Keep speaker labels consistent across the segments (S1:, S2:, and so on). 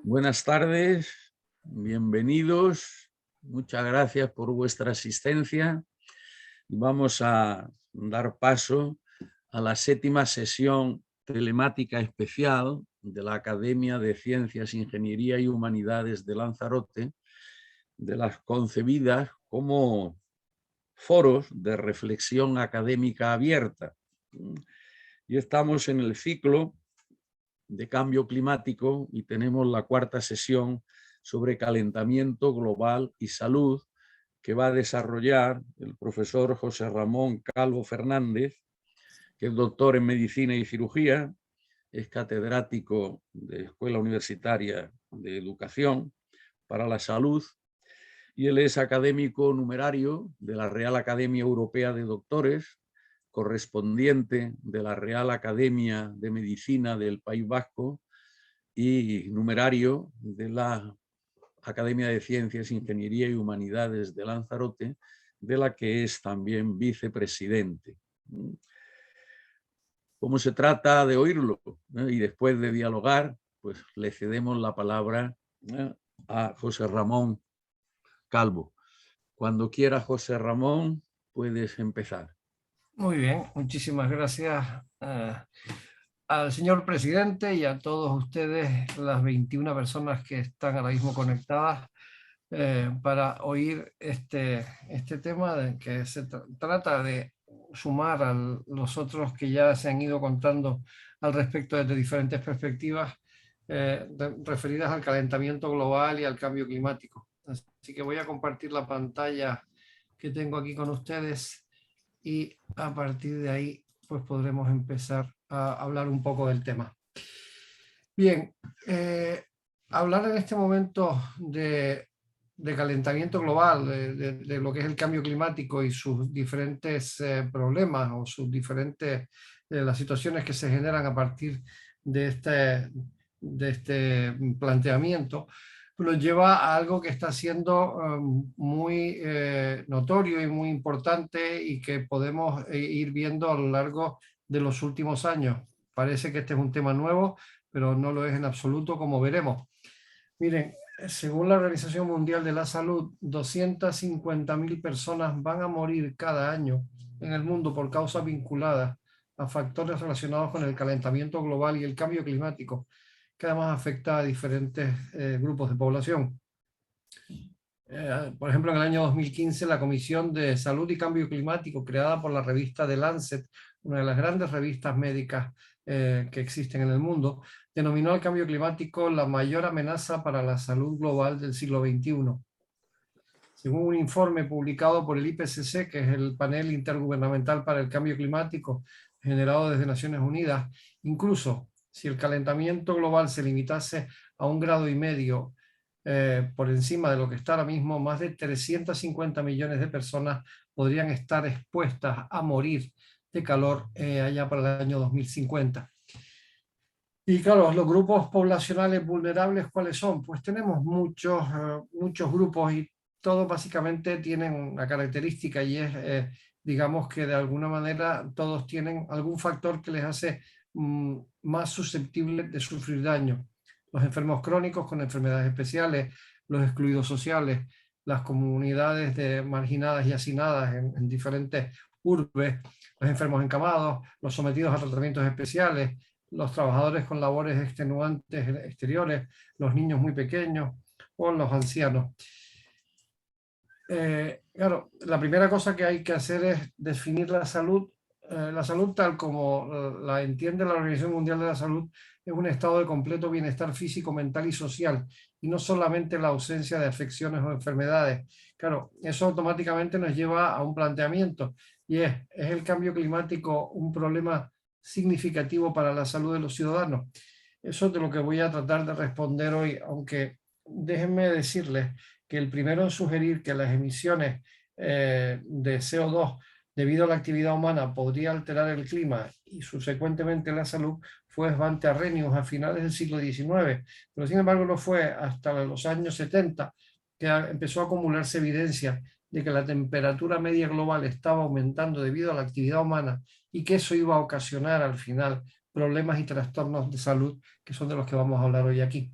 S1: Buenas tardes, bienvenidos, muchas gracias por vuestra asistencia y vamos a dar paso a la 7ª sesión telemática especial de la Academia de Ciencias, Ingeniería y Humanidades de Lanzarote, de las concebidas como foros de reflexión académica abierta. Y estamos en el ciclo de cambio climático y tenemos la 4ª sesión sobre calentamiento global y salud que va a desarrollar el profesor José Ramón Calvo Fernández, que es doctor en medicina y cirugía, es catedrático de Escuela Universitaria de Educación para la Salud y él es académico numerario de la Real Academia Europea de Doctores, correspondiente de la Real Academia de Medicina del País Vasco y numerario de la Academia de Ciencias, Ingeniería y Humanidades de Lanzarote, de la que es también vicepresidente. Como se trata de oírlo y después de dialogar, pues le cedemos la palabra a José Ramón Calvo. Cuando quiera, José Ramón, puedes empezar.
S2: Muy bien, muchísimas gracias al señor presidente y a todos ustedes, las 21 personas que están ahora mismo conectadas para oír este tema de que se trata de sumar a los otros que ya se han ido contando al respecto desde diferentes perspectivas referidas al calentamiento global y al cambio climático. Así que voy a compartir la pantalla que tengo aquí con ustedes y a partir de ahí pues podremos empezar a hablar un poco del tema. Bien, hablar en este momento de calentamiento global, de lo que es el cambio climático y sus diferentes problemas o sus diferentes, las situaciones que se generan a partir de este planteamiento, nos lleva a algo que está siendo muy notorio y muy importante y que podemos ir viendo a lo largo de los últimos años. Parece que este es un tema nuevo, pero no lo es en absoluto, como veremos. Miren, según la Organización Mundial de la Salud, 250.000 personas van a morir cada año en el mundo por causas vinculadas a factores relacionados con el calentamiento global y el cambio climático, que además afecta a diferentes grupos de población. Por ejemplo, en el año 2015, la Comisión de Salud y Cambio Climático, creada por la revista The Lancet, una de las grandes revistas médicas que existen en el mundo, denominó al cambio climático la mayor amenaza para la salud global del siglo XXI. Según un informe publicado por el IPCC, que es el Panel Intergubernamental para el Cambio Climático, generado desde Naciones Unidas, incluso si el calentamiento global se limitase a 1,5 grados por encima de lo que está ahora mismo, más de 350 millones de personas podrían estar expuestas a morir de calor allá para el año 2050. Y claro, los grupos poblacionales vulnerables, ¿cuáles son? Pues tenemos muchos grupos y todos básicamente tienen una característica y es, digamos que de alguna manera todos tienen algún factor que les hace más susceptibles de sufrir daño. Los enfermos crónicos con enfermedades especiales, los excluidos sociales, las comunidades marginadas y hacinadas en diferentes urbes, los enfermos encamados, los sometidos a tratamientos especiales, los trabajadores con labores extenuantes exteriores, los niños muy pequeños o los ancianos. Claro, la primera cosa que hay que hacer es definir la salud. La salud, tal como la entiende la Organización Mundial de la Salud, es un estado de completo bienestar físico, mental y social, y no solamente la ausencia de afecciones o enfermedades. Claro, eso automáticamente nos lleva a un planteamiento, y es el cambio climático un problema significativo para la salud de los ciudadanos? Eso es de lo que voy a tratar de responder hoy, aunque déjenme decirles que el primero en sugerir que las emisiones de CO2 debido a la actividad humana podría alterar el clima y subsecuentemente la salud fue Svante Arrhenius a finales del siglo XIX, pero sin embargo no fue hasta los años 70 que empezó a acumularse evidencia de que la temperatura media global estaba aumentando debido a la actividad humana y que eso iba a ocasionar al final problemas y trastornos de salud, que son de los que vamos a hablar hoy aquí.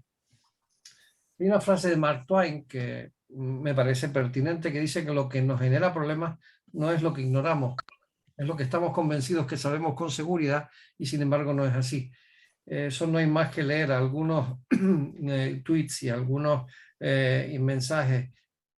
S2: Hay una frase de Mark Twain que me parece pertinente, que dice que lo que nos genera problemas no es lo que ignoramos, es lo que estamos convencidos que sabemos con seguridad y sin embargo no es así. Eso no hay más que leer algunos tweets y algunos mensajes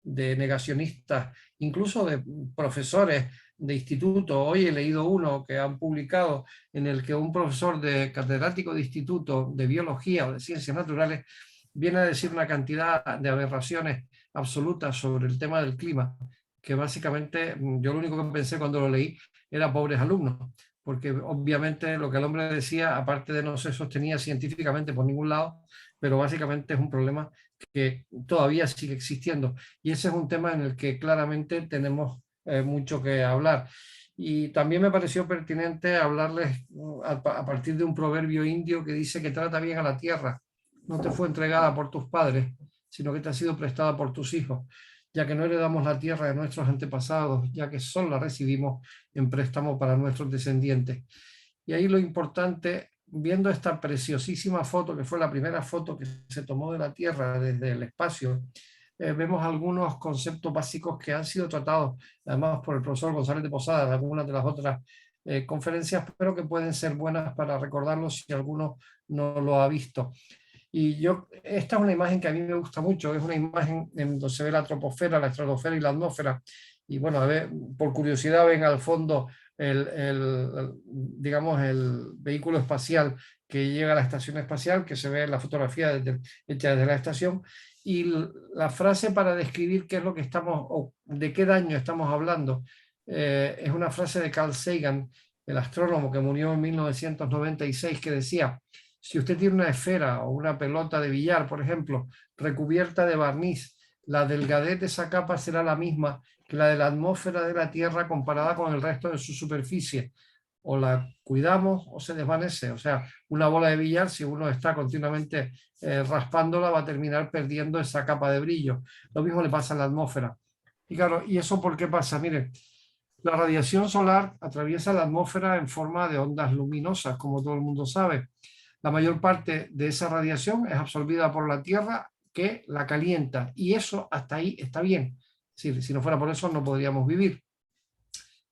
S2: de negacionistas, incluso de profesores de instituto. Hoy he leído uno que han publicado en el que un profesor de catedrático de instituto de biología o de ciencias naturales viene a decir una cantidad de aberraciones absolutas sobre el tema del clima, que básicamente yo lo único que pensé cuando lo leí era pobres alumnos, porque obviamente lo que el hombre decía, aparte de no se sostenía científicamente por ningún lado, pero básicamente es un problema que todavía sigue existiendo. Y ese es un tema en el que claramente tenemos mucho que hablar. Y también me pareció pertinente hablarles a partir de un proverbio indio que dice que trata bien a la tierra. No te fue entregada por tus padres, sino que te ha sido prestada por tus hijos, ya que no heredamos la tierra de nuestros antepasados, ya que solo la recibimos en préstamo para nuestros descendientes. Y ahí lo importante, viendo esta preciosísima foto, que fue la primera foto que se tomó de la Tierra desde el espacio, vemos algunos conceptos básicos que han sido tratados, además por el profesor González de Posada en algunas de las otras conferencias, pero que pueden ser buenas para recordarlos si alguno no lo ha visto. Y esta es una imagen que a mí me gusta mucho, es una imagen en donde se ve la troposfera, la estratosfera y la atmósfera. Y bueno, a ver, por curiosidad ven al fondo digamos, el vehículo espacial que llega a la estación espacial, que se ve en la fotografía hecha desde la estación. Y la frase para describir qué es lo que estamos, o de qué daño estamos hablando, es una frase de Carl Sagan, el astrónomo que murió en 1996, que decía: si usted tiene una esfera o una pelota de billar, por ejemplo, recubierta de barniz, la delgadez de esa capa será la misma que la de la atmósfera de la Tierra comparada con el resto de su superficie. O la cuidamos o se desvanece. O sea, una bola de billar, si uno está continuamente raspándola, va a terminar perdiendo esa capa de brillo. Lo mismo le pasa a la atmósfera. Y claro, ¿y eso por qué pasa? Miren, la radiación solar atraviesa la atmósfera en forma de ondas luminosas, como todo el mundo sabe. La mayor parte de esa radiación es absorbida por la Tierra, que la calienta, y eso hasta ahí está bien. Es decir, si no fuera por eso no podríamos vivir.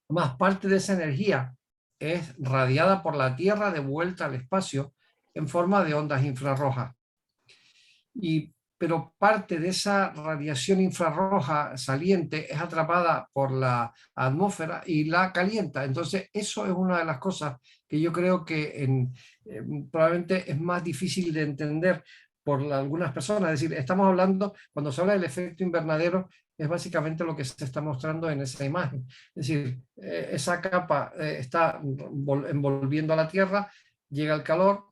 S2: Más parte de esa energía es radiada por la Tierra de vuelta al espacio en forma de ondas infrarrojas. Pero parte de esa radiación infrarroja saliente es atrapada por la atmósfera y la calienta. Entonces, eso es una de las cosas que yo creo que probablemente es más difícil de entender por algunas personas. Es decir, estamos hablando, cuando se habla del efecto invernadero, es básicamente lo que se está mostrando en esa imagen. Es decir, esa capa está envolviendo a la Tierra, llega el calor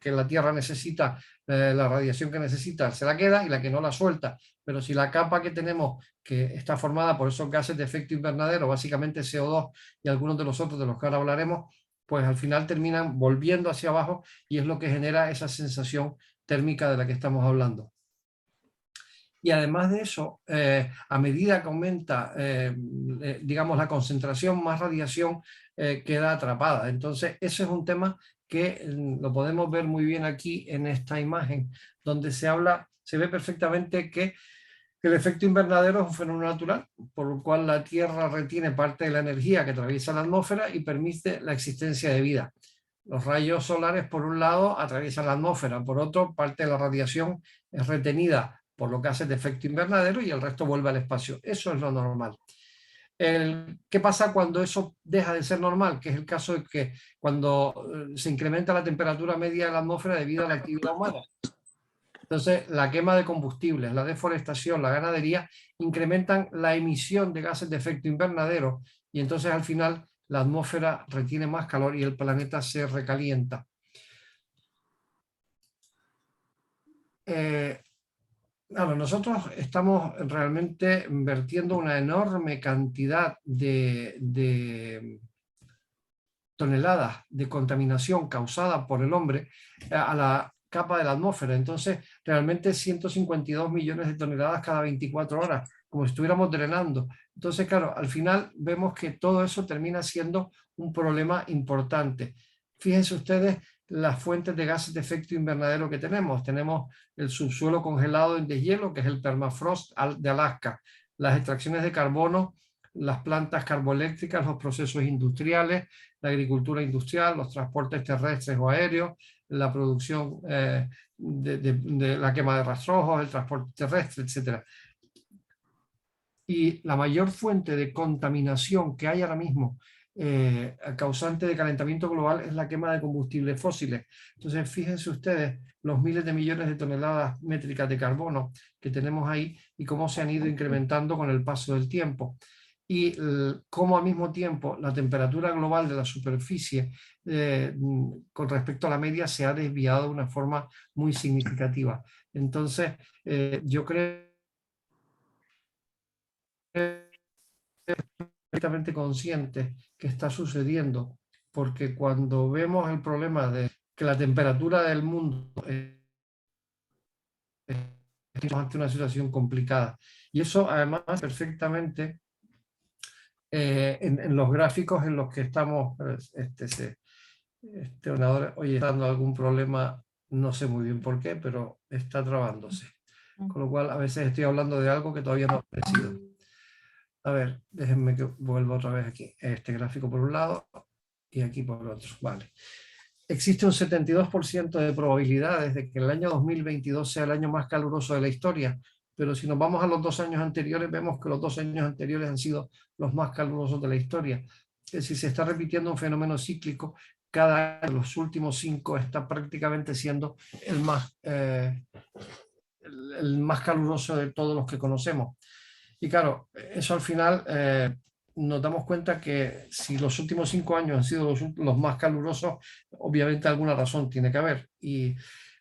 S2: que la Tierra necesita, la radiación que necesita, se la queda, y la que no la suelta. Pero si la capa que tenemos, que está formada por esos gases de efecto invernadero, básicamente CO2 y algunos de los otros de los que ahora hablaremos, pues al final terminan volviendo hacia abajo, y es lo que genera esa sensación térmica de la que estamos hablando. Y además de eso, a medida que aumenta, digamos, la concentración, más radiación queda atrapada. Entonces, ese es un tema que lo podemos ver muy bien aquí en esta imagen, donde se ve perfectamente que el efecto invernadero es un fenómeno natural, por lo cual la Tierra retiene parte de la energía que atraviesa la atmósfera y permite la existencia de vida. Los rayos solares, por un lado, atraviesan la atmósfera, por otro, parte de la radiación es retenida por los gases de efecto invernadero y el resto vuelve al espacio. Eso es lo normal. ¿Qué pasa cuando eso deja de ser normal? Que es el caso de que cuando se incrementa la temperatura media de la atmósfera debido a la actividad humana. Entonces, la quema de combustibles, la deforestación, la ganadería incrementan la emisión de gases de efecto invernadero, y entonces al final la atmósfera retiene más calor y el planeta se recalienta. Claro, nosotros estamos realmente vertiendo una enorme cantidad de toneladas de contaminación causada por el hombre a la capa de la atmósfera. Entonces, realmente 152 millones de toneladas cada 24 horas, como si estuviéramos drenando. Entonces, claro, al final vemos que todo eso termina siendo un problema importante. Fíjense ustedes las fuentes de gases de efecto invernadero que tenemos. Tenemos el subsuelo congelado en deshielo, que es el permafrost de Alaska, las extracciones de carbono, las plantas carboeléctricas, los procesos industriales, la agricultura industrial, los transportes terrestres o aéreos, la producción de la quema de rastrojos, el transporte terrestre, etc. Y la mayor fuente de contaminación que hay ahora mismo causante de calentamiento global es la quema de combustibles fósiles. Entonces, fíjense ustedes los miles de millones de toneladas métricas de carbono que tenemos ahí y cómo se han ido incrementando con el paso del tiempo. Y cómo al mismo tiempo la temperatura global de la superficie con respecto a la media se ha desviado de una forma muy significativa. Entonces, yo creo perfectamente conscientes que está sucediendo, porque cuando vemos el problema de que la temperatura del mundo estamos ante una situación complicada, y eso además perfectamente en los gráficos en los que estamos, este ordenador hoy está dando algún problema, no sé muy bien por qué, pero está trabándose, con lo cual a veces estoy hablando de algo que todavía no ha aparecido. A ver, déjenme que vuelva otra vez aquí. Este gráfico por un lado y aquí por otro. Vale. Existe un 72% de probabilidades de que el año 2022 sea el año más caluroso de la historia, pero si nos vamos a los 2 años anteriores, vemos que los 2 años anteriores han sido los más calurosos de la historia. Es decir, se está repitiendo un fenómeno cíclico. Cada año, los últimos 5 está prácticamente siendo el más caluroso de todos los que conocemos. Y claro, eso al final nos damos cuenta que si los últimos 5 años han sido los más calurosos, obviamente alguna razón tiene que haber. Y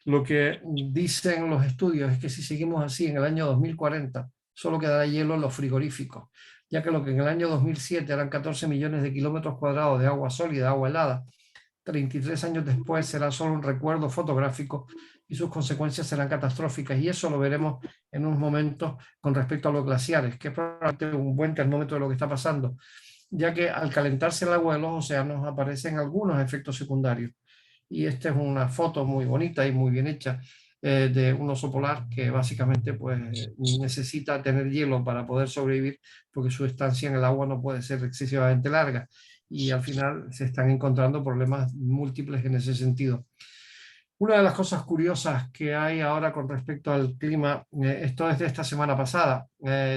S2: lo que dicen los estudios es que si seguimos así en el año 2040, solo quedará hielo en los frigoríficos, ya que lo que en el año 2007 eran 14 millones de kilómetros cuadrados de agua sólida, agua helada, 33 años después será solo un recuerdo fotográfico y sus consecuencias serán catastróficas. Y eso lo veremos en unos momentos con respecto a los glaciares, que es probablemente un buen termómetro de lo que está pasando, ya que al calentarse el agua de los océanos aparecen algunos efectos secundarios. Y esta es una foto muy bonita y muy bien hecha de un oso polar que básicamente pues, necesita tener hielo para poder sobrevivir porque su estancia en el agua no puede ser excesivamente larga. Y al final se están encontrando problemas múltiples en ese sentido. Una de las cosas curiosas que hay ahora con respecto al clima, esto es de esta semana pasada,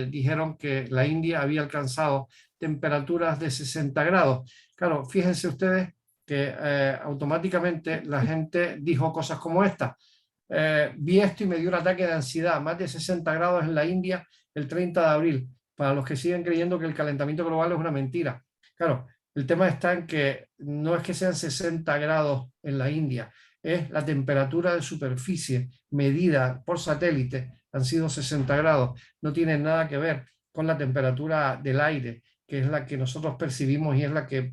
S2: dijeron que la India había alcanzado temperaturas de 60 grados. Claro, fíjense ustedes que automáticamente la gente dijo cosas como esta. Vi esto y me dio un ataque de ansiedad, más de 60 grados en la India el 30 de abril, para los que siguen creyendo que el calentamiento global es una mentira. Claro, el tema está en que no es que sean 60 grados en la India, es la temperatura de superficie medida por satélite, han sido 60 grados, no tiene nada que ver con la temperatura del aire, que es la que nosotros percibimos y es la que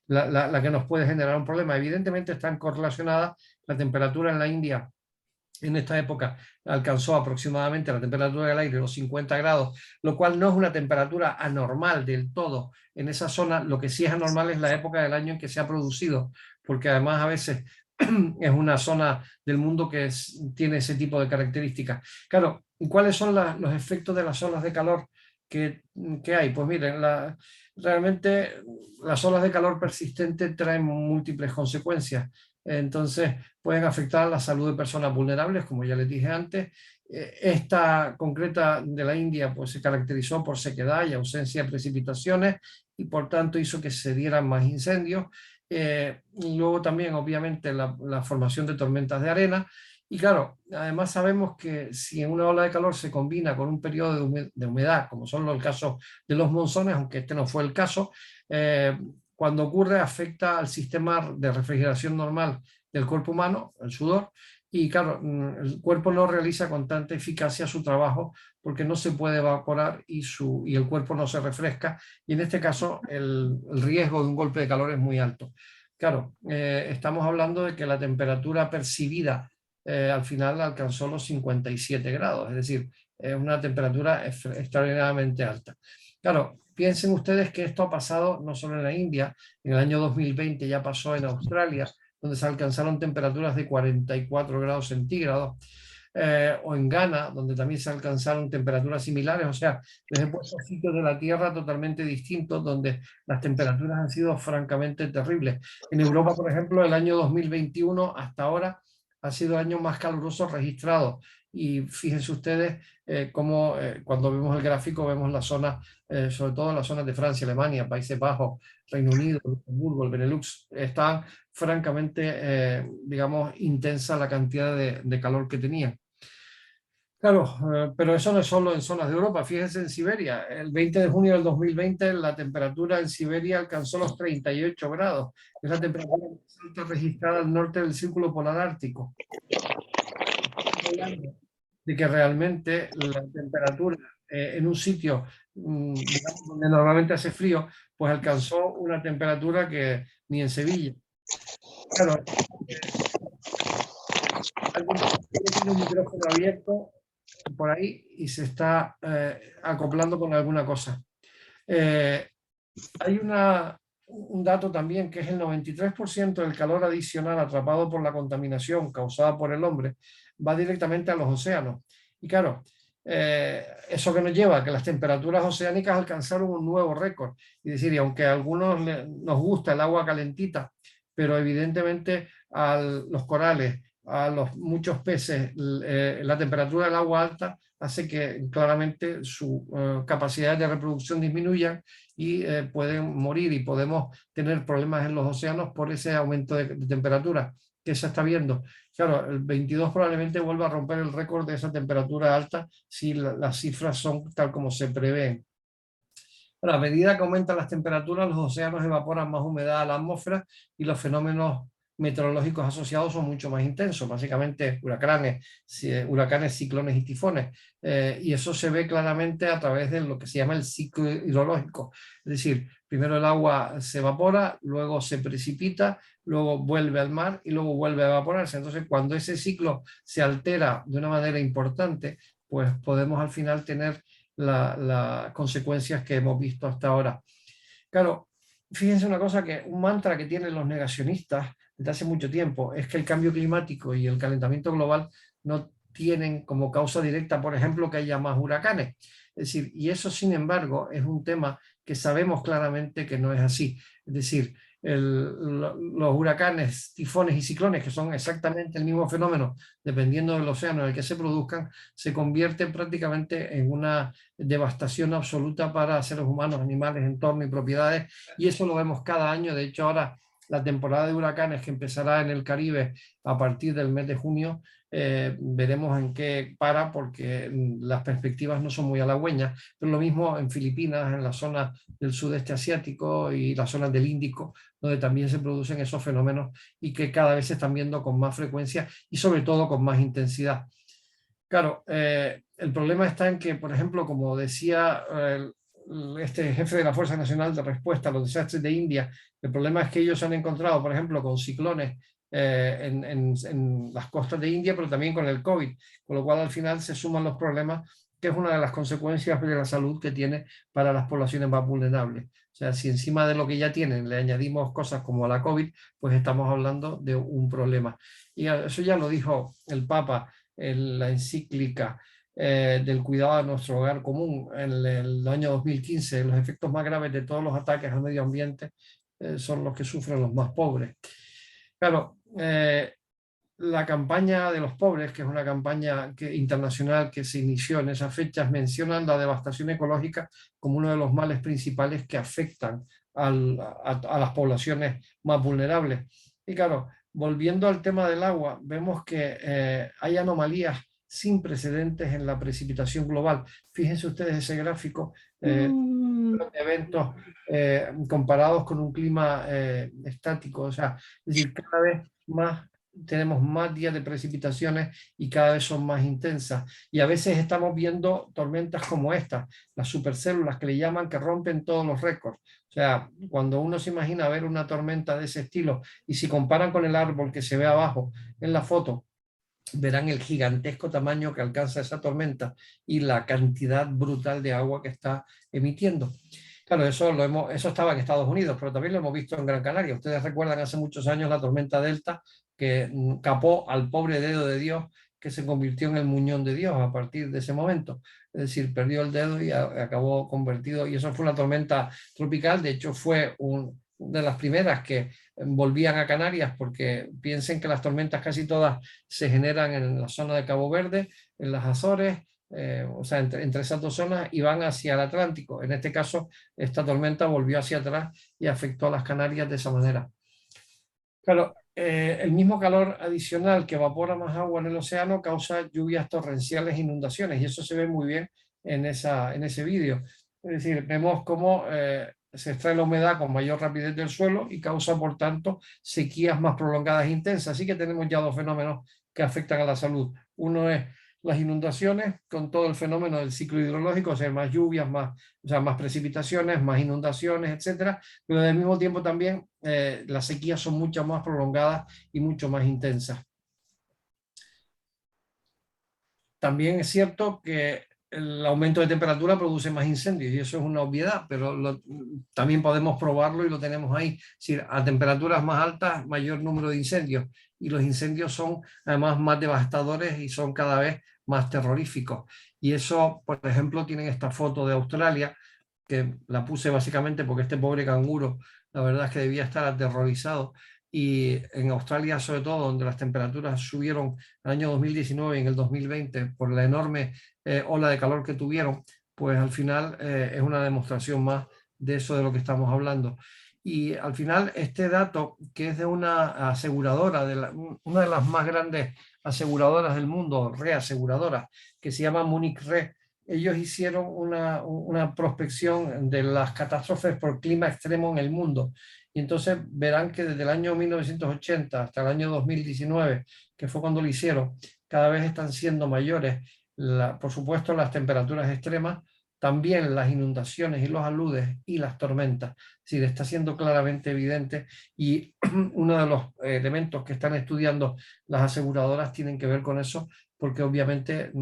S2: nos puede generar un problema. Evidentemente están correlacionadas. La temperatura en la India en esta época alcanzó aproximadamente la temperatura del aire los 50 grados, lo cual no es una temperatura anormal del todo en esa zona. Lo que sí es anormal es la época del año en que se ha producido, porque además a veces es una zona del mundo que tiene ese tipo de características. Claro, ¿cuáles son los efectos de las olas de calor que hay? Pues miren, realmente las olas de calor persistente traen múltiples consecuencias. Entonces pueden afectar a la salud de personas vulnerables, como ya les dije antes. Esta concreta de la India pues, se caracterizó por sequedad y ausencia de precipitaciones y por tanto hizo que se dieran más incendios. Y luego también obviamente la formación de tormentas de arena. Y claro, además sabemos que si en una ola de calor se combina con un periodo de humedad, como son los casos de los monzones, aunque este no fue el caso, cuando ocurre afecta al sistema de refrigeración normal del cuerpo humano, el sudor, y claro, el cuerpo no realiza con tanta eficacia su trabajo porque no se puede evaporar y el cuerpo no se refresca, y en este caso el riesgo de un golpe de calor es muy alto. Claro, estamos hablando de que la temperatura percibida al final alcanzó los 57 grados, es decir, es una temperatura extraordinariamente alta. Claro, piensen ustedes que esto ha pasado no solo en la India, en el año 2020 ya pasó en Australia, donde se alcanzaron temperaturas de 44 grados centígrados. O en Ghana, donde también se alcanzaron temperaturas similares. O sea, les he puesto sitios de la Tierra totalmente distintos, donde las temperaturas han sido francamente terribles. En Europa, por ejemplo, el año 2021 hasta ahora ha sido el año más caluroso registrado. Y fíjense ustedes cómo cuando vemos el gráfico vemos las zonas, sobre todo las zonas de Francia, Alemania, Países Bajos, Reino Unido, Luxemburgo, el Benelux, están francamente, digamos, intensa la cantidad de calor que tenían. Claro, pero eso no es solo en zonas de Europa. Fíjense en Siberia. El 20 de junio del 2020 la temperatura en Siberia alcanzó los 38 grados. Es la temperatura más alta registrada al norte del Círculo Polar Ártico. Hablando de que realmente la temperatura en un sitio digamos, donde normalmente hace frío, pues alcanzó una temperatura que ni en Sevilla. Claro, alguien tiene un micrófono abierto por ahí y se está acoplando con alguna cosa. Hay un dato también que es el 93% del calor adicional atrapado por la contaminación causada por el hombre va directamente a los océanos. Y claro, eso que nos lleva a que las temperaturas oceánicas alcanzaron un nuevo récord. Es decir, y aunque a algunos nos gusta el agua calentita, pero evidentemente a los corales, a los muchos peces, la temperatura del agua alta hace que claramente su capacidad de reproducción disminuya y pueden morir y podemos tener problemas en los océanos por ese aumento de temperatura que se está viendo. Claro, el 22 probablemente vuelva a romper el récord de esa temperatura alta si las cifras son tal como se prevén. Bueno, a medida que aumentan las temperaturas, los océanos evaporan más humedad a la atmósfera y los fenómenos meteorológicos asociados son mucho más intensos, básicamente huracanes, ciclones y tifones. Y eso se ve claramente a través de lo que se llama el ciclo hidrológico. Es decir, primero el agua se evapora, luego se precipita, luego vuelve al mar y luego vuelve a evaporarse. Entonces, cuando ese ciclo se altera de una manera importante, pues podemos al final tener las consecuencias que hemos visto hasta ahora. Claro, fíjense una cosa, que un mantra que tienen los negacionistas desde hace mucho tiempo es que el cambio climático y el calentamiento global no tienen como causa directa, por ejemplo, que haya más huracanes. Es decir, y eso, sin embargo, es un tema que sabemos claramente que no es así. Es decir, los huracanes, tifones y ciclones, que son exactamente el mismo fenómeno, dependiendo del océano en el que se produzcan, se convierten prácticamente en una devastación absoluta para seres humanos, animales, entorno y propiedades, y eso lo vemos cada año. De hecho, ahora la temporada de huracanes que empezará en el Caribe a partir del mes de junio, veremos en qué para, porque las perspectivas no son muy halagüeñas, pero lo mismo en Filipinas, en la zona del sudeste asiático y las zonas del Índico, donde también se producen esos fenómenos y que cada vez se están viendo con más frecuencia y sobre todo con más intensidad. Claro, el problema está en que, por ejemplo, como decía este jefe de la Fuerza Nacional de Respuesta a los Desastres de India, el problema es que ellos han encontrado, por ejemplo, con ciclones en las costas de India, pero también con el COVID, con lo cual al final se suman los problemas, que es una de las consecuencias de la salud que tiene para las poblaciones más vulnerables. O sea, si encima de lo que ya tienen le añadimos cosas como la COVID, pues estamos hablando de un problema. Y eso ya lo dijo el Papa en la encíclica del cuidado de nuestro hogar común en el año 2015. Los efectos más graves de todos los ataques al medio ambiente son los que sufren los más pobres. Claro, la campaña de los pobres, que es una campaña internacional que se inició en esas fechas, mencionan la devastación ecológica como uno de los males principales que afectan a las poblaciones más vulnerables. Y claro, volviendo al tema del agua, vemos que hay anomalías sin precedentes en la precipitación global. Fíjense ustedes ese gráfico de eventos comparados con un clima estático. O sea, es decir, cada vez más tenemos más días de precipitaciones y cada vez son más intensas. Y a veces estamos viendo tormentas como esta, las supercélulas que le llaman, que rompen todos los récords. O sea, cuando uno se imagina ver una tormenta de ese estilo y si comparan con el árbol que se ve abajo en la foto, verán el gigantesco tamaño que alcanza esa tormenta y la cantidad brutal de agua que está emitiendo. Claro, eso estaba en Estados Unidos, pero también lo hemos visto en Gran Canaria. Ustedes recuerdan hace muchos años la tormenta Delta que capó al pobre dedo de Dios, que se convirtió en el muñón de Dios a partir de ese momento. Es decir, perdió el dedo y acabó convertido. Y eso fue una tormenta tropical. De hecho, fue una de las primeras que volvían a Canarias, porque piensen que las tormentas casi todas se generan en la zona de Cabo Verde, en las Azores, o sea, entre esas dos zonas, y van hacia el Atlántico. En este caso, esta tormenta volvió hacia atrás y afectó a las Canarias de esa manera. Claro, el mismo calor adicional que evapora más agua en el océano causa lluvias torrenciales e inundaciones, y eso se ve muy bien en ese vídeo. Es decir, vemos cómo se extrae la humedad con mayor rapidez del suelo y causa, por tanto, sequías más prolongadas e intensas. Así que tenemos ya dos fenómenos que afectan a la salud. Uno es las inundaciones, con todo el fenómeno del ciclo hidrológico, o sea, más lluvias, más precipitaciones, más inundaciones, etcétera, pero al mismo tiempo también las sequías son mucho más prolongadas y mucho más intensas. También es cierto que el aumento de temperatura produce más incendios, y eso es una obviedad, pero también podemos probarlo y lo tenemos ahí. Es decir, a temperaturas más altas, mayor número de incendios, y los incendios son además más devastadores y son cada vez más terroríficos. Y eso, por ejemplo, tienen esta foto de Australia, que la puse básicamente porque este pobre canguro, la verdad es que debía estar aterrorizado. Y en Australia, sobre todo, donde las temperaturas subieron el año 2019 y en el 2020 por la enorme ola de calor que tuvieron, pues al final es una demostración más de eso de lo que estamos hablando. Y al final este dato, que es de una aseguradora, una de las más grandes aseguradoras del mundo, reaseguradoras, que se llama Munich Re, ellos hicieron una prospección de las catástrofes por clima extremo en el mundo. Y entonces verán que desde el año 1980 hasta el año 2019, que fue cuando lo hicieron, cada vez están siendo mayores, por supuesto, las temperaturas extremas, también las inundaciones y los aludes y las tormentas. Es decir, está siendo claramente evidente, y uno de los elementos que están estudiando las aseguradoras tienen que ver con eso, porque obviamente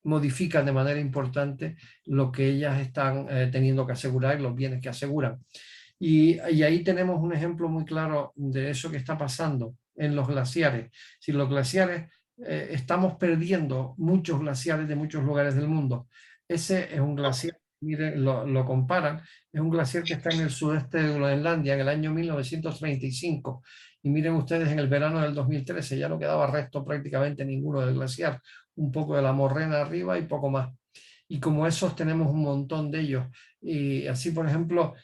S2: modifican de manera importante lo que ellas están teniendo que asegurar y los bienes que aseguran. Y ahí tenemos un ejemplo muy claro de eso que está pasando en los glaciares. Si los glaciares, estamos perdiendo muchos glaciares de muchos lugares del mundo. Ese es un glaciar, miren, lo comparan, es un glaciar que está en el sudeste de Groenlandia en el año 1935. Y miren ustedes, en el verano del 2013 ya no quedaba resto prácticamente ninguno del glaciar, un poco de la morrena arriba y poco más. Y como esos tenemos un montón de ellos. Y así, por ejemplo,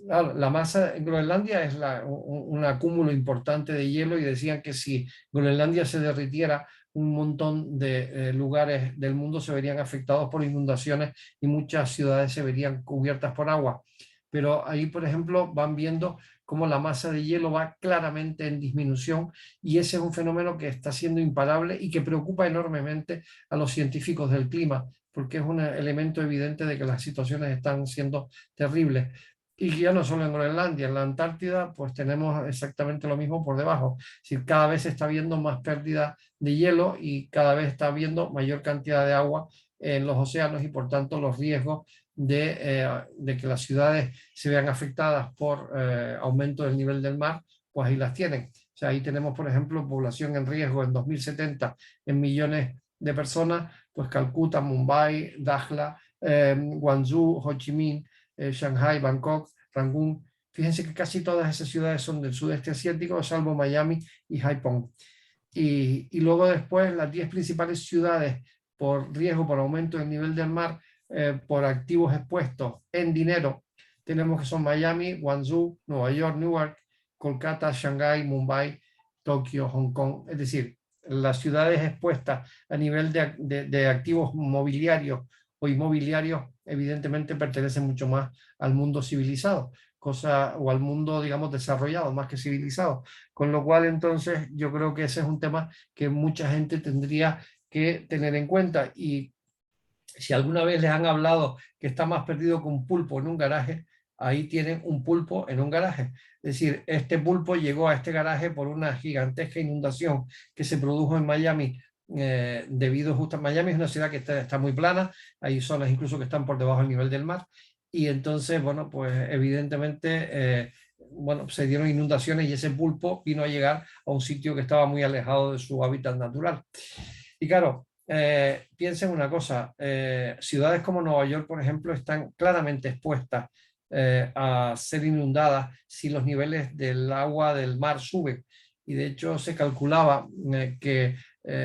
S2: la masa en Groenlandia es un acúmulo importante de hielo, y decían que si Groenlandia se derritiera, un montón de lugares del mundo se verían afectados por inundaciones y muchas ciudades se verían cubiertas por agua. Pero ahí, por ejemplo, van viendo cómo la masa de hielo va claramente en disminución, y ese es un fenómeno que está siendo imparable y que preocupa enormemente a los científicos del clima, porque es un elemento evidente de que las situaciones están siendo terribles. Y ya no solo en Groenlandia, en la Antártida, pues tenemos exactamente lo mismo por debajo. Es decir, cada vez se está viendo más pérdida de hielo y cada vez está habiendo mayor cantidad de agua en los océanos, y por tanto los riesgos de que las ciudades se vean afectadas por aumento del nivel del mar, pues ahí las tienen. O sea, ahí tenemos, por ejemplo, población en riesgo en 2070 en millones de personas, pues Calcuta, Mumbai, Dakhla, Guangzhou, Ho Chi Minh, Shanghai, Bangkok, Rangún. Fíjense que casi todas esas ciudades son del sudeste asiático, salvo Miami y Haiphong. Y luego después las 10 principales ciudades por riesgo, por aumento del nivel del mar, por activos expuestos en dinero, tenemos que son Miami, Guangzhou, Nueva York, Newark, Kolkata, Shanghái, Mumbai, Tokio, Hong Kong. Es decir, las ciudades expuestas a nivel de activos mobiliarios o inmobiliarios evidentemente pertenecen mucho más al mundo civilizado, o al mundo, digamos, desarrollado, más que civilizado. Con lo cual, entonces, yo creo que ese es un tema que mucha gente tendría que tener en cuenta. Y si alguna vez les han hablado que está más perdido que un pulpo en un garaje, ahí tienen un pulpo en un garaje. Es decir, este pulpo llegó a este garaje por una gigantesca inundación que se produjo en Miami. Debido justo a Miami, es una ciudad que está muy plana, hay zonas incluso que están por debajo del nivel del mar, y entonces, bueno, pues evidentemente, bueno, se dieron inundaciones y ese pulpo vino a llegar a un sitio que estaba muy alejado de su hábitat natural. Y claro, piensen una cosa, ciudades como Nueva York, por ejemplo, están claramente expuestas a ser inundadas si los niveles del agua del mar suben. Y de hecho se calculaba que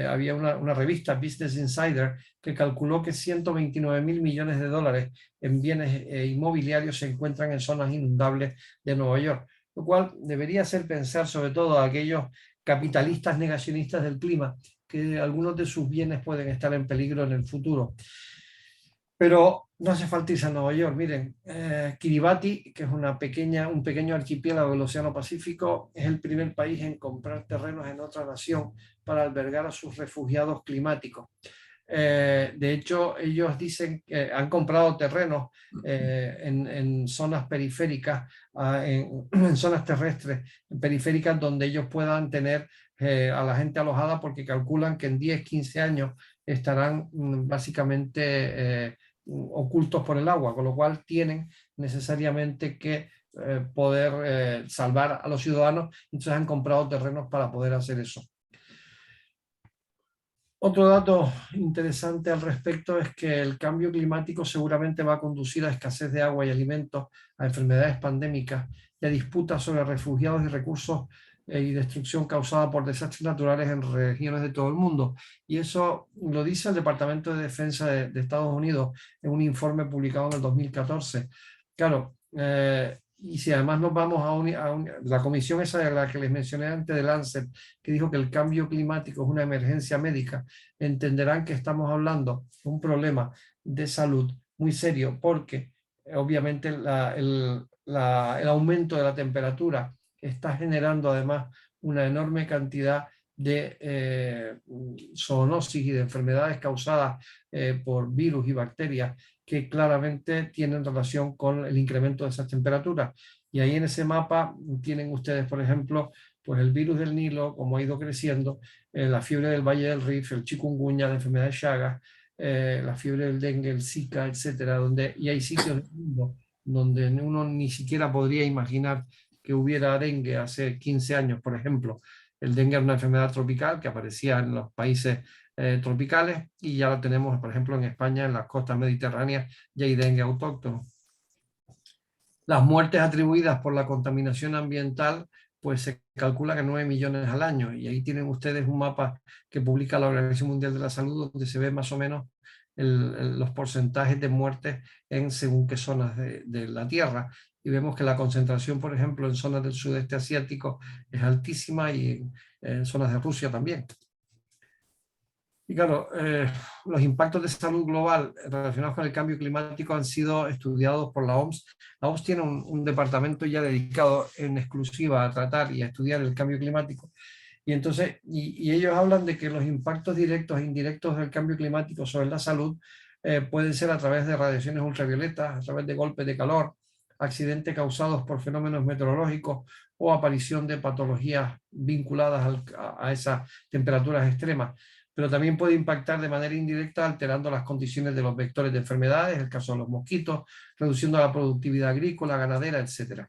S2: había una revista, Business Insider, que calculó que 129.000 millones de dólares en bienes inmobiliarios se encuentran en zonas inundables de Nueva York, lo cual debería hacer pensar sobre todo a aquellos capitalistas negacionistas del clima, que algunos de sus bienes pueden estar en peligro en el futuro. Pero no hace falta irse a Nueva York. Miren, Kiribati, que es un pequeño archipiélago del Océano Pacífico, es el primer país en comprar terrenos en otra nación para albergar a sus refugiados climáticos. De hecho, ellos dicen que han comprado terrenos en zonas periféricas, en zonas terrestres periféricas, donde ellos puedan tener a la gente alojada, porque calculan que en 10, 15 años estarán básicamente ocultos por el agua, con lo cual tienen necesariamente que poder salvar a los ciudadanos, entonces han comprado terrenos para poder hacer eso. Otro dato interesante al respecto es que el cambio climático seguramente va a conducir a escasez de agua y alimentos, a enfermedades pandémicas y a disputas sobre refugiados y recursos y destrucción causada por desastres naturales en regiones de todo el mundo. Y eso lo dice el Departamento de Defensa de Estados Unidos en un informe publicado en el 2014. Claro, y si además nos vamos la comisión esa de la que les mencioné antes de Lancet, que dijo que el cambio climático es una emergencia médica, entenderán que estamos hablando de un problema de salud muy serio, porque obviamente el aumento de la temperatura está generando además una enorme cantidad de zoonosis y de enfermedades causadas por virus y bacterias que claramente tienen relación con el incremento de esas temperaturas. Y ahí en ese mapa tienen ustedes, por ejemplo, pues el virus del Nilo, como ha ido creciendo, la fiebre del Valle del Rift, el chikungunya, la enfermedad de Chagas, la fiebre del dengue, el Zika, etcétera, y hay sitios del mundo donde uno ni siquiera podría imaginar que hubiera dengue hace 15 años, por ejemplo. El dengue es una enfermedad tropical que aparecía en los países tropicales y ya la tenemos, por ejemplo, en España, en las costas mediterráneas, ya hay dengue autóctono. Las muertes atribuidas por la contaminación ambiental, pues se calcula que 9 millones al año. Y ahí tienen ustedes un mapa que publica la Organización Mundial de la Salud, donde se ve más o menos los porcentajes de muertes en según qué zonas de la Tierra. Y vemos que la concentración, por ejemplo, en zonas del sudeste asiático es altísima y en zonas de Rusia también. Y claro, los impactos de salud global relacionados con el cambio climático han sido estudiados por la OMS. La OMS tiene un departamento ya dedicado en exclusiva a tratar y a estudiar el cambio climático. Y entonces, y ellos hablan de que los impactos directos e indirectos del cambio climático sobre la salud pueden ser a través de radiaciones ultravioletas, a través de golpes de calor, accidentes causados por fenómenos meteorológicos o aparición de patologías vinculadas a esas temperaturas extremas, pero también puede impactar de manera indirecta alterando las condiciones de los vectores de enfermedades, el caso de los mosquitos, reduciendo la productividad agrícola, ganadera, etc.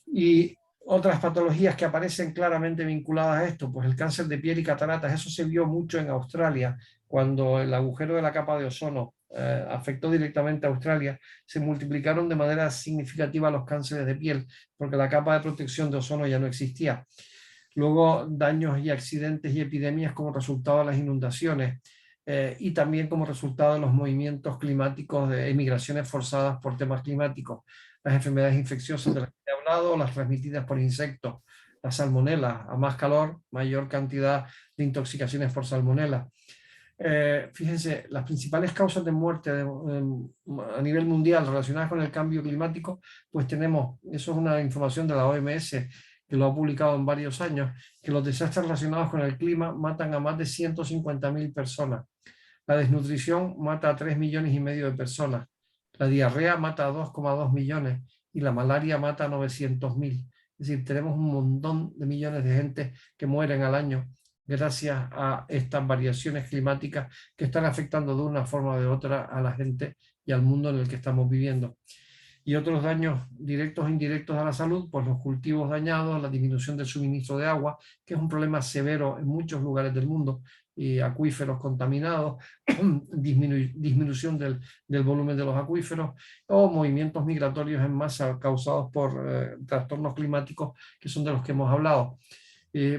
S2: Y otras patologías que aparecen claramente vinculadas a esto, pues el cáncer de piel y cataratas, eso se vio mucho en Australia, cuando el agujero de la capa de ozono afectó directamente a Australia, se multiplicaron de manera significativa los cánceres de piel, porque la capa de protección de ozono ya no existía. Luego, daños y accidentes y epidemias como resultado de las inundaciones y también como resultado de los movimientos climáticos de emigraciones forzadas por temas climáticos, las enfermedades infecciosas de las que he hablado, las transmitidas por insectos, la salmonela, a más calor, mayor cantidad de intoxicaciones por salmonela. Fíjense, las principales causas de muerte a nivel mundial relacionadas con el cambio climático, pues tenemos, eso es una información de la OMS, que lo ha publicado en varios años, que los desastres relacionados con el clima matan a más de 150.000 personas. La desnutrición mata a 3,5 millones de personas. La diarrea mata a 2,2 millones y la malaria mata a 900.000. Es decir, tenemos un montón de millones de gente que mueren al año gracias a estas variaciones climáticas que están afectando de una forma o de otra a la gente y al mundo en el que estamos viviendo. Y otros daños directos e indirectos a la salud, pues los cultivos dañados, la disminución del suministro de agua, que es un problema severo en muchos lugares del mundo, y acuíferos contaminados, disminución del volumen de los acuíferos, o movimientos migratorios en masa causados por trastornos climáticos, que son de los que hemos hablado.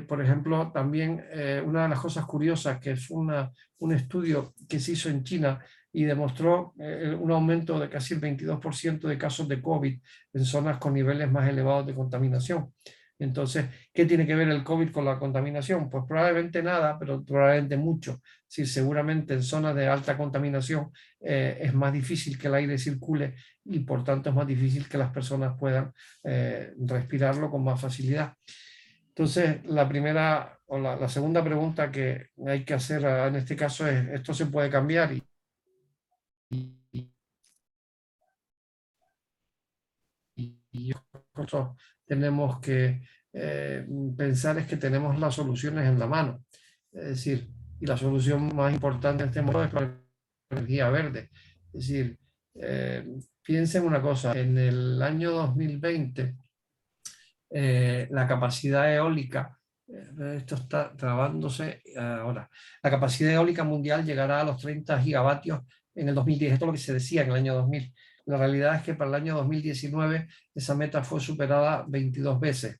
S2: Por ejemplo, también una de las cosas curiosas, que es un estudio que se hizo en China y demostró un aumento de casi el 22% de casos de COVID en zonas con niveles más elevados de contaminación. Entonces, ¿qué tiene que ver el COVID con la contaminación? Pues probablemente nada, pero probablemente mucho. Sí, seguramente en zonas de alta contaminación es más difícil que el aire circule y por tanto es más difícil que las personas puedan respirarlo con más facilidad. Entonces, la primera o la segunda pregunta que hay que hacer en este caso es, ¿esto se puede cambiar? Y nosotros tenemos que pensar es que tenemos las soluciones en la mano. Es decir, y la solución más importante en este momento es la energía verde. Es decir, piensen una cosa, en el año 2020 la capacidad eólica, esto está trabándose ahora, la capacidad eólica mundial llegará a los 30 gigavatios en el 2010, esto es lo que se decía en el año 2000. La realidad es que para el año 2019 esa meta fue superada 22 veces.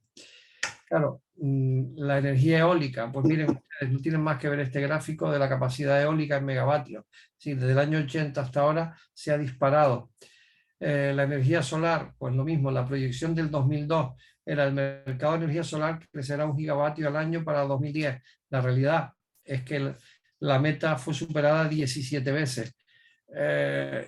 S2: Claro, la energía eólica, pues miren, ustedes no tienen más que ver este gráfico de la capacidad eólica en megavatios. Sí, desde el año 80 hasta ahora se ha disparado. La energía solar, pues lo mismo, la proyección del 2002 era el mercado de energía solar que crecerá 1 gigavatio al año para 2010. La realidad es que la meta fue superada 17 veces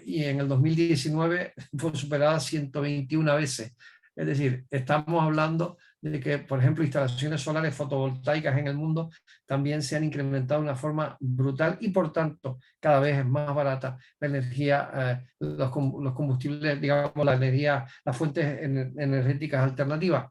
S2: y en el 2019 fue superada 121 veces. Es decir, estamos hablando de que, por ejemplo, instalaciones solares fotovoltaicas en el mundo también se han incrementado de una forma brutal y, por tanto, cada vez es más barata la energía, los combustibles, digamos, la energía, las fuentes energéticas alternativas.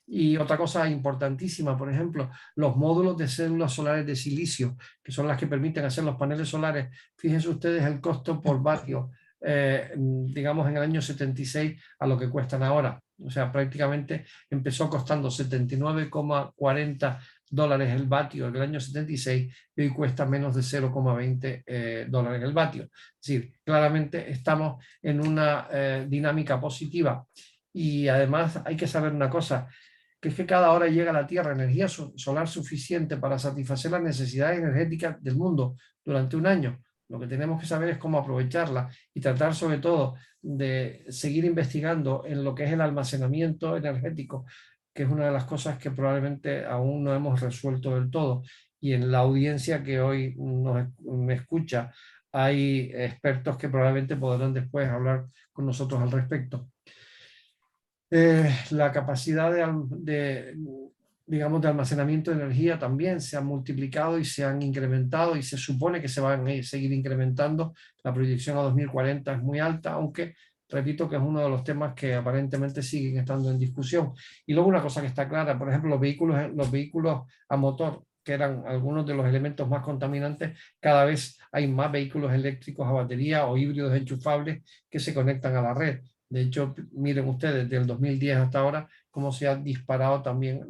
S2: Y otra cosa importantísima, por ejemplo, los módulos de células solares de silicio, que son las que permiten hacer los paneles solares. Fíjense ustedes el costo por vatio, digamos en el año 76 a lo que cuestan ahora. O sea, prácticamente empezó costando 79,40 dólares el vatio en el año 76 y hoy cuesta menos de 0,20 dólares el vatio. Es decir, claramente estamos en una dinámica positiva. Y además hay que saber una cosa, que es que cada hora llega a la Tierra energía solar suficiente para satisfacer las necesidades energéticas del mundo durante un año. Lo que tenemos que saber es cómo aprovecharla y tratar sobre todo de seguir investigando en lo que es el almacenamiento energético, que es una de las cosas que probablemente aún no hemos resuelto del todo. Y en la audiencia que hoy me escucha, hay expertos que probablemente podrán después hablar con nosotros al respecto. La capacidad digamos, de almacenamiento de energía también se han multiplicado y se han incrementado y se supone que se van a seguir incrementando. La proyección a 2040 es muy alta, aunque repito que es uno de los temas que aparentemente siguen estando en discusión. Y luego una cosa que está clara, por ejemplo, los vehículos a motor, que eran algunos de los elementos más contaminantes, cada vez hay más vehículos eléctricos a batería o híbridos enchufables que se conectan a la red. De hecho, miren ustedes, desde el 2010 hasta ahora, cómo se ha disparado también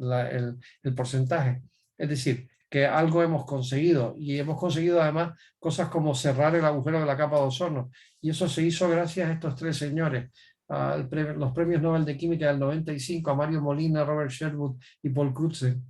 S2: el porcentaje. Es decir, que algo hemos conseguido y hemos conseguido además cosas como cerrar el agujero de la capa de ozono. Y eso se hizo gracias a estos tres señores. Los premios Nobel de Química del 95, a Mario Molina, Robert Sherwood y Paul Crutzen,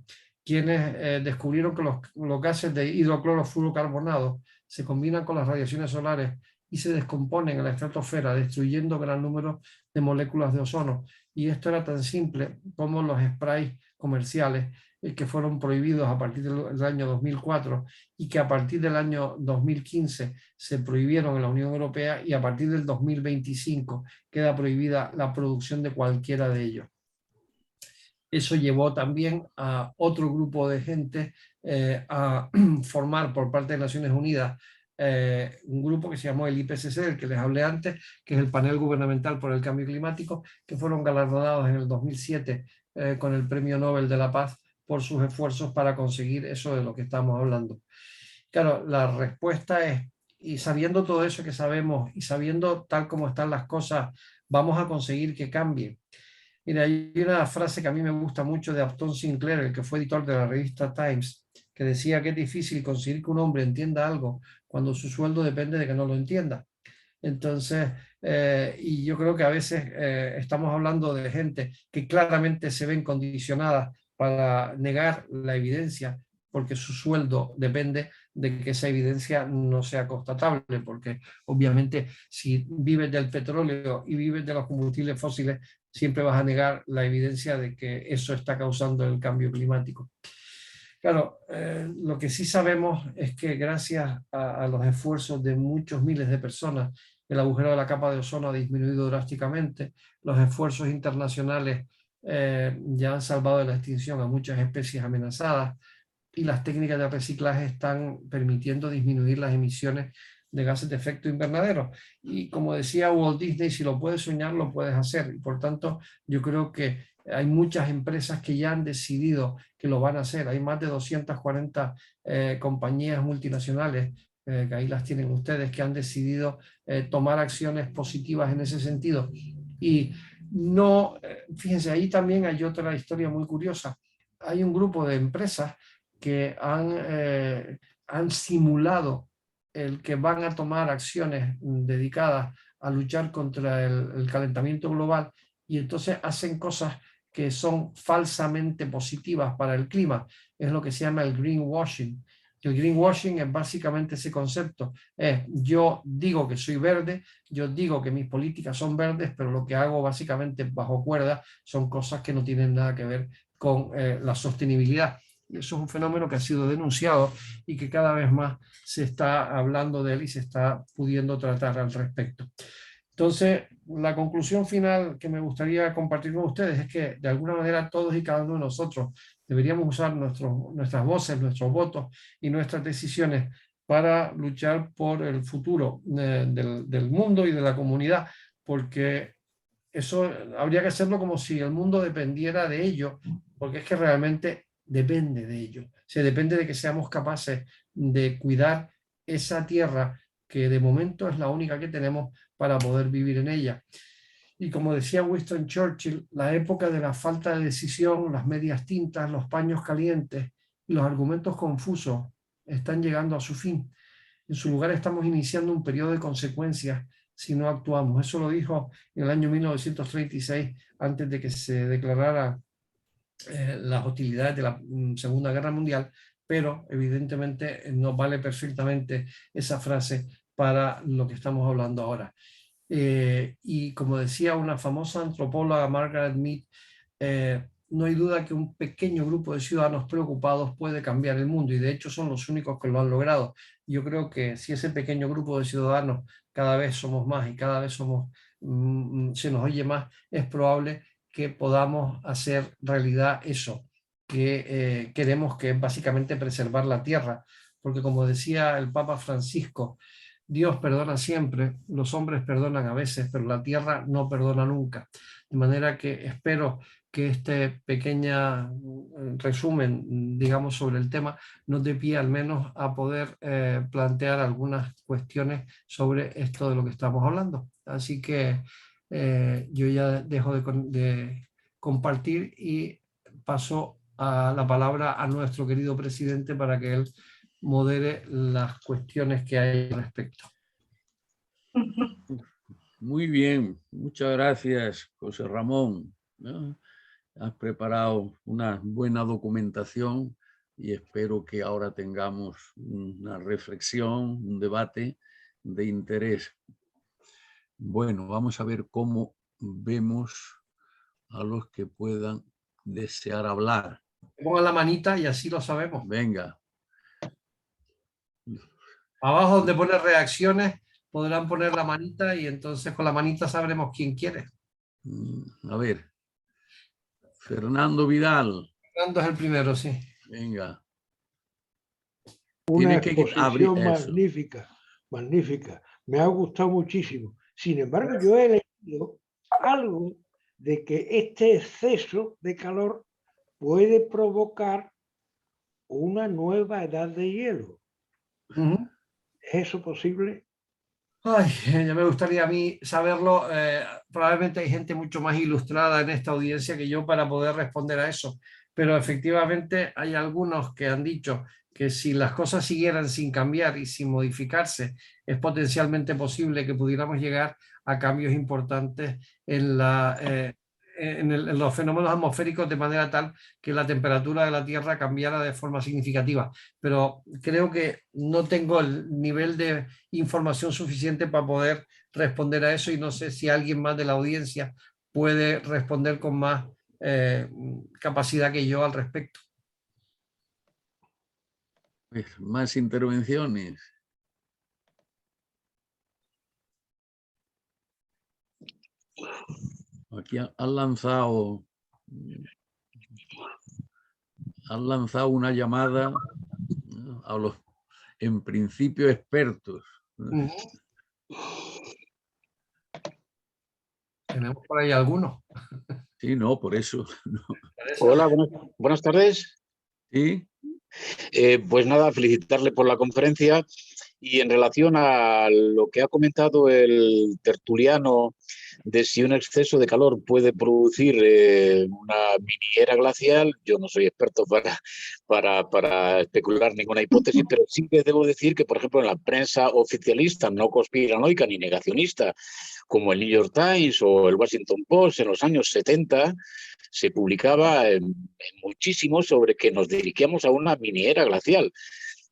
S2: quienes descubrieron que los gases de hidroclorofluorocarbonados se combinan con las radiaciones solares y se descomponen en la estratosfera, destruyendo gran número de moléculas de ozono. Y esto era tan simple como los sprays comerciales que fueron prohibidos a partir del año 2004 y que a partir del año 2015 se prohibieron en la Unión Europea y a partir del 2025 queda prohibida la producción de cualquiera de ellos. Eso llevó también a otro grupo de gente a formar por parte de Naciones Unidas un grupo que se llamó el IPCC, del que les hablé antes, que es el Panel Gubernamental por el Cambio Climático, que fueron galardonados en el 2007 con el Premio Nobel de la Paz por sus esfuerzos para conseguir eso de lo que estamos hablando. Claro, la respuesta es Y sabiendo todo eso que sabemos y sabiendo tal como están las cosas, vamos a conseguir que cambien. Mira, hay una frase que a mí me gusta mucho de Upton Sinclair, el que fue editor de la revista Times, que decía que es difícil conseguir que un hombre entienda algo cuando su sueldo depende de que no lo entienda. Entonces, y yo creo que a veces estamos hablando de gente que claramente se ven condicionadas para negar la evidencia porque su sueldo depende de que esa evidencia no sea constatable, porque obviamente si vives del petróleo y vives de los combustibles fósiles, siempre vas a negar la evidencia de que eso está causando el cambio climático. Claro, lo que sí sabemos es que gracias a los esfuerzos de muchos miles de personas, el agujero de la capa de ozono ha disminuido drásticamente, los esfuerzos internacionales ya han salvado de la extinción a muchas especies amenazadas y las técnicas de reciclaje están permitiendo disminuir las emisiones de gases de efecto invernadero. Y como decía Walt Disney, si lo puedes soñar, lo puedes hacer. Y por tanto, yo creo que hay muchas empresas que ya han decidido que lo van a hacer. Hay más de 240 compañías multinacionales, que ahí las tienen ustedes, que han decidido tomar acciones positivas en ese sentido. Y no, fíjense, ahí también hay otra historia muy curiosa. Hay un grupo de empresas que han simulado el que van a tomar acciones dedicadas a luchar contra el calentamiento global y entonces hacen cosas que son falsamente positivas para el clima. Es lo que se llama el greenwashing. El greenwashing es básicamente ese concepto. Yo digo que soy verde, yo digo que mis políticas son verdes, pero lo que hago básicamente bajo cuerda son cosas que no tienen nada que ver con la sostenibilidad. Y eso es un fenómeno que ha sido denunciado y que cada vez más se está hablando de él y se está pudiendo tratar al respecto. Entonces, la conclusión final que me gustaría compartir con ustedes es que de alguna manera todos y cada uno de nosotros deberíamos usar nuestras voces, nuestros votos y nuestras decisiones para luchar por el futuro del mundo y de la comunidad, porque eso habría que hacerlo como si el mundo dependiera de ello, porque es que realmente depende de ello. Se depende de que seamos capaces de cuidar esa tierra que de momento es la única que tenemos para poder vivir en ella. Y como decía Winston Churchill, la época de la falta de decisión, las medias tintas, los paños calientes y los argumentos confusos están llegando a su fin. En su lugar estamos iniciando un periodo de consecuencias si no actuamos. Eso lo dijo en el año 1936, antes de que se declarara las hostilidades de la Segunda Guerra Mundial, pero evidentemente nos vale perfectamente esa frase para lo que estamos hablando ahora. Y como decía una famosa antropóloga, Margaret Mead, no hay duda que un pequeño grupo de ciudadanos preocupados puede cambiar el mundo y de hecho son los únicos que lo han logrado. Yo creo que si ese pequeño grupo de ciudadanos cada vez somos más y cada vez se nos oye más, es probable que podamos hacer realidad eso que queremos, que es básicamente preservar la tierra, porque como decía el Papa Francisco, Dios perdona siempre, los hombres perdonan a veces, pero la tierra no perdona nunca. De manera que espero que este pequeño resumen, digamos, sobre el tema nos dé pie al menos a poder plantear algunas cuestiones sobre esto de lo que estamos hablando. Así que yo ya dejo de compartir y paso a la palabra a nuestro querido presidente para que él modere las cuestiones que hay al respecto.
S1: Muy bien, muchas gracias, José Ramón. Has preparado una buena documentación y espero que ahora tengamos una reflexión, un debate de interés. Bueno, vamos a ver cómo vemos a los que puedan desear hablar.
S2: Pongan la manita y así lo sabemos.
S1: Venga.
S2: Abajo donde pone reacciones podrán poner la manita y entonces con la manita sabremos quién quiere.
S1: A ver. Fernando Vidal.
S2: Fernando es el primero, sí.
S1: Venga.
S3: Una exposición magnífica, magnífica. Me ha gustado muchísimo. Sin embargo, yo he leído algo de que este exceso de calor puede provocar una nueva edad de hielo. ¿Es eso posible?
S2: Ay, ya me gustaría a mí saberlo. Probablemente hay gente mucho más ilustrada en esta audiencia que yo para poder responder a eso. Pero efectivamente hay algunos que han dicho que si las cosas siguieran sin cambiar y sin modificarse, es potencialmente posible que pudiéramos llegar a cambios importantes en en los fenómenos atmosféricos de manera tal que la temperatura de la Tierra cambiara de forma significativa. Pero creo que no tengo el nivel de información suficiente para poder responder a eso y no sé si alguien más de la audiencia puede responder con más capacidad que yo al respecto.
S1: Pues, más intervenciones. Aquí han lanzado una llamada a los, en principio, expertos.
S2: ¿Tenemos por ahí algunos?
S1: Sí, no, por eso. No.
S4: Hola, buenas tardes.
S1: ¿Sí?
S4: Pues nada, felicitarle por la conferencia y en relación a lo que ha comentado el tertuliano de si un exceso de calor puede producir una mini era glacial, yo no soy experto para especular ninguna hipótesis, pero sí que debo decir que, por ejemplo, en la prensa oficialista, no conspiranoica ni negacionista, como el New York Times o el Washington Post en los años 70, se publicaba muchísimo sobre que nos dirigíamos a una mini era glacial.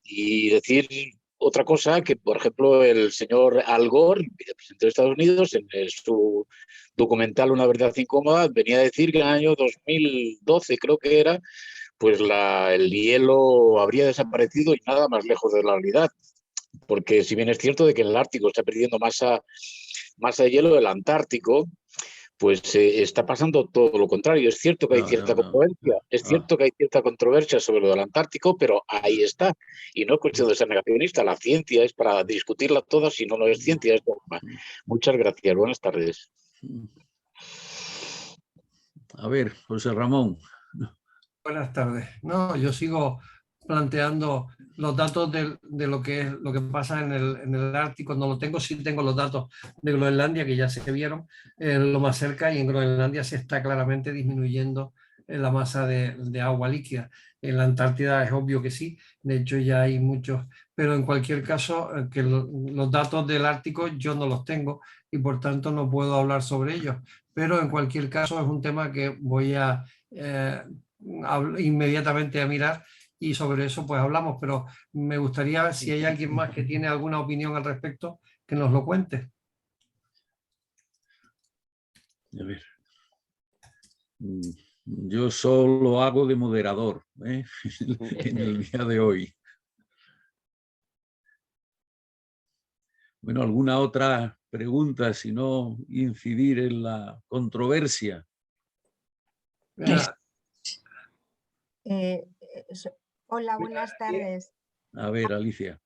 S4: Y decir otra cosa, que por ejemplo el señor Al Gore, vicepresidente de Estados Unidos, en su documental Una verdad incómoda, venía a decir que en el año 2012, creo que era, pues el hielo habría desaparecido y nada más lejos de la realidad. Porque si bien es cierto de que en el Ártico está perdiendo masa de hielo, el Antártico pues está pasando todo lo contrario. Es cierto que hay cierta controversia, es cierto que hay cierta controversia sobre lo del Antártico, pero ahí está. Y no es cuestión de ser negacionista, la ciencia es para discutirla toda, si no, no es ciencia, es dogma. Muchas gracias, buenas tardes.
S1: A ver, José Ramón.
S2: Buenas tardes. No, yo sigo planteando los datos de lo que pasa en el Ártico. No lo tengo, sí tengo los datos de Groenlandia, que ya se vieron lo más cerca, y en Groenlandia se está claramente disminuyendo la masa de agua líquida. En la Antártida es obvio que sí, de hecho ya hay muchos, pero en cualquier caso que los datos del Ártico yo no los tengo y por tanto no puedo hablar sobre ellos, pero en cualquier caso es un tema que voy a inmediatamente a mirar y sobre eso pues hablamos, pero me gustaría, si hay alguien más que tiene alguna opinión al respecto, que nos lo cuente.
S1: A ver. Yo solo hago de moderador en el día de hoy. Bueno, ¿alguna otra pregunta, si no incidir en la controversia?
S5: Hola, buenas tardes.
S1: A ver, Alicia.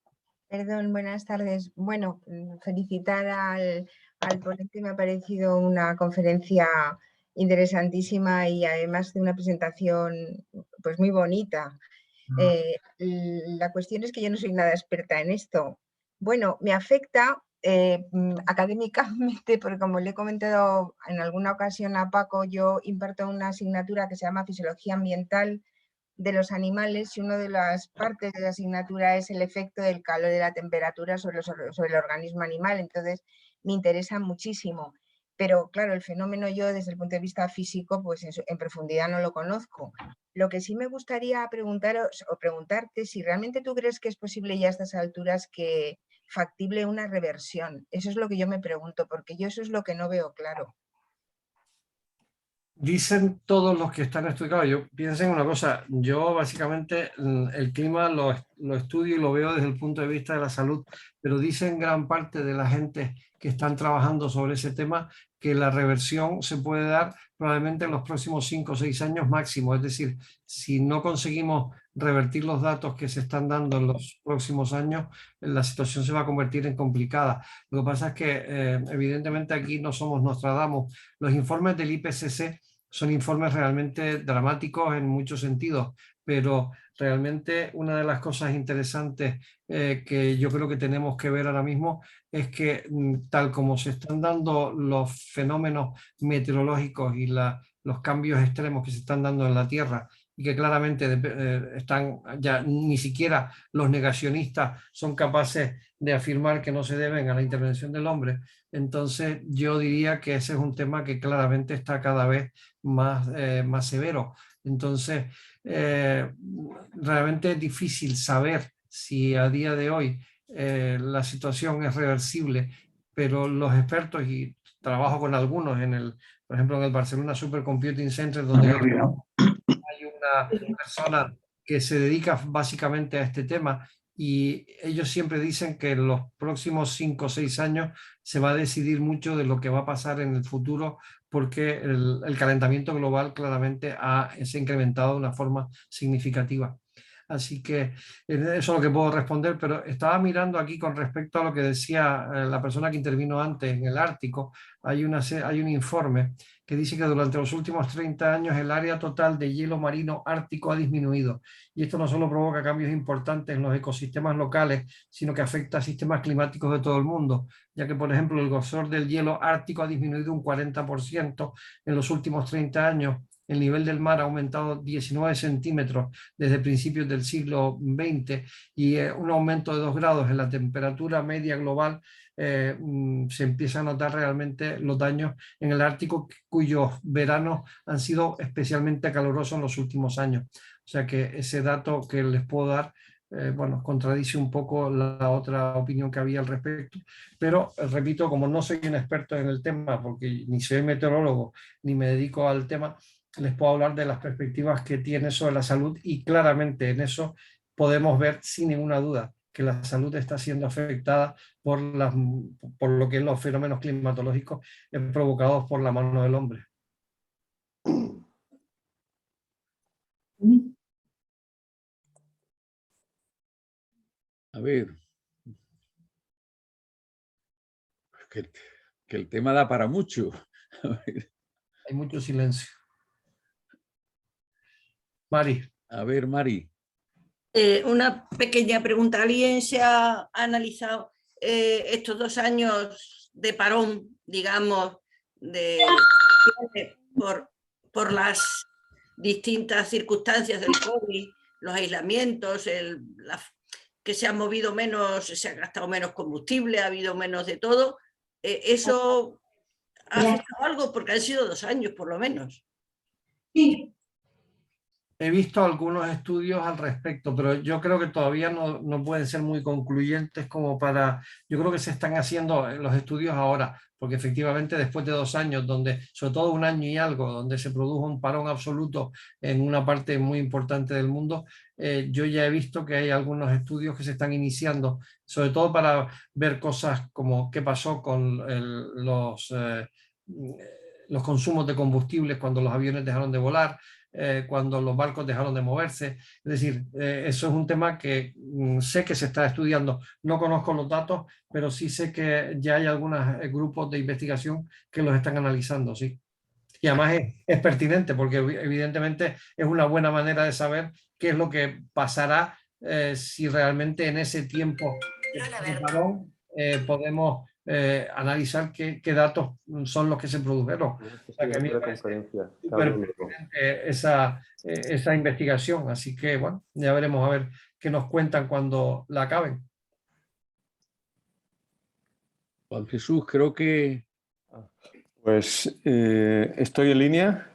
S5: Perdón, buenas tardes. Bueno, felicitar al ponente, me ha parecido una conferencia interesantísima y además de una presentación pues muy bonita. La cuestión es que yo no soy nada experta en esto. Bueno, me afecta académicamente, porque como le he comentado en alguna ocasión a Paco, yo imparto una asignatura que se llama Fisiología Ambiental de los animales y una de las partes de la asignatura es el efecto del calor y de la temperatura sobre el organismo animal. Entonces me interesa muchísimo. Pero claro, el fenómeno yo desde el punto de vista físico pues en profundidad no lo conozco. Lo que sí me gustaría preguntarte si realmente tú crees que es posible ya a estas alturas que factible una reversión. Eso es lo que yo me pregunto, porque yo eso es lo que no veo claro.
S2: Dicen todos los que están estudiando, yo pienso en una cosa, yo básicamente el clima lo estudio y lo veo desde el punto de vista de la salud, pero dicen gran parte de la gente que están trabajando sobre ese tema que la reversión se puede dar probablemente en los próximos 5 o 6 años máximo, es decir, si no conseguimos revertir los datos que se están dando en los próximos años, la situación se va a convertir en complicada. Lo que pasa es que evidentemente aquí no somos Nostradamus, los informes del IPCC son informes realmente dramáticos en muchos sentidos, pero realmente una de las cosas interesantes que yo creo que tenemos que ver ahora mismo es que tal como se están dando los fenómenos meteorológicos y los cambios extremos que se están dando en la Tierra, y que claramente están ya ni siquiera los negacionistas son capaces de afirmar que no se deben a la intervención del hombre. Entonces yo diría que ese es un tema que claramente está cada vez más severo. Entonces realmente es difícil saber si a día de hoy la situación es reversible, pero los expertos, y trabajo con algunos por ejemplo en el Barcelona Supercomputing Center, donde hay una persona que se dedica básicamente a este tema, y ellos siempre dicen que en los próximos 5 o 6 años se va a decidir mucho de lo que va a pasar en el futuro, porque el calentamiento global claramente se ha incrementado de una forma significativa. Así que eso es lo que puedo responder, pero estaba mirando aquí con respecto a lo que decía la persona que intervino antes en el Ártico. Hay un informe que dice que durante los últimos 30 años el área total de hielo marino ártico ha disminuido. Y esto no solo provoca cambios importantes en los ecosistemas locales, sino que afecta a sistemas climáticos de todo el mundo, ya que, por ejemplo, el grosor del hielo ártico ha disminuido un 40% en los últimos 30 años. El nivel del mar ha aumentado 19 centímetros desde principios del siglo XX, y un aumento de 2 grados en la temperatura media global. Se empieza a notar realmente los daños en el Ártico, cuyos veranos han sido especialmente calurosos en los últimos años. O sea que ese dato que les puedo dar bueno, contradice un poco la otra opinión que había al respecto, pero repito, como no soy un experto en el tema, porque ni soy meteorólogo ni me dedico al tema, les puedo hablar de las perspectivas que tiene sobre la salud, y claramente en eso podemos ver sin ninguna duda que la salud está siendo afectada por lo que es los fenómenos climatológicos provocados por la mano del hombre.
S1: A ver, que el tema da para mucho.
S2: Hay mucho silencio. Mari.
S1: A ver, Mari.
S6: Una pequeña pregunta. ¿Alguien se ha analizado estos 2 años de parón, digamos, por las distintas circunstancias del COVID, los aislamientos, que se han movido menos, se ha gastado menos combustible, ha habido menos de todo? ¿Eso ha afectado algo? Porque han sido 2 años, por lo menos.
S2: Sí. He visto algunos estudios al respecto, pero yo creo que todavía no pueden ser muy concluyentes como para... Yo creo que se están haciendo los estudios ahora, porque efectivamente después de 2 años, donde, sobre todo 1 año y algo, donde se produjo un parón absoluto en una parte muy importante del mundo, yo ya he visto que hay algunos estudios que se están iniciando, sobre todo para ver cosas como qué pasó con los consumos de combustibles cuando los aviones dejaron de volar, cuando los barcos dejaron de moverse. Es decir, eso es un tema que sé que se está estudiando. No conozco los datos, pero sí sé que ya hay algunos grupos de investigación que los están analizando, sí. Y además es pertinente, porque evidentemente es una buena manera de saber qué es lo que pasará si realmente en ese tiempo de parón podemos analizar qué datos son los que se produjeron. O sea, que a mí me parece esa investigación, así que bueno, ya veremos a ver qué nos cuentan cuando la acaben.
S1: Juan Jesús, creo que...
S7: Pues estoy en línea.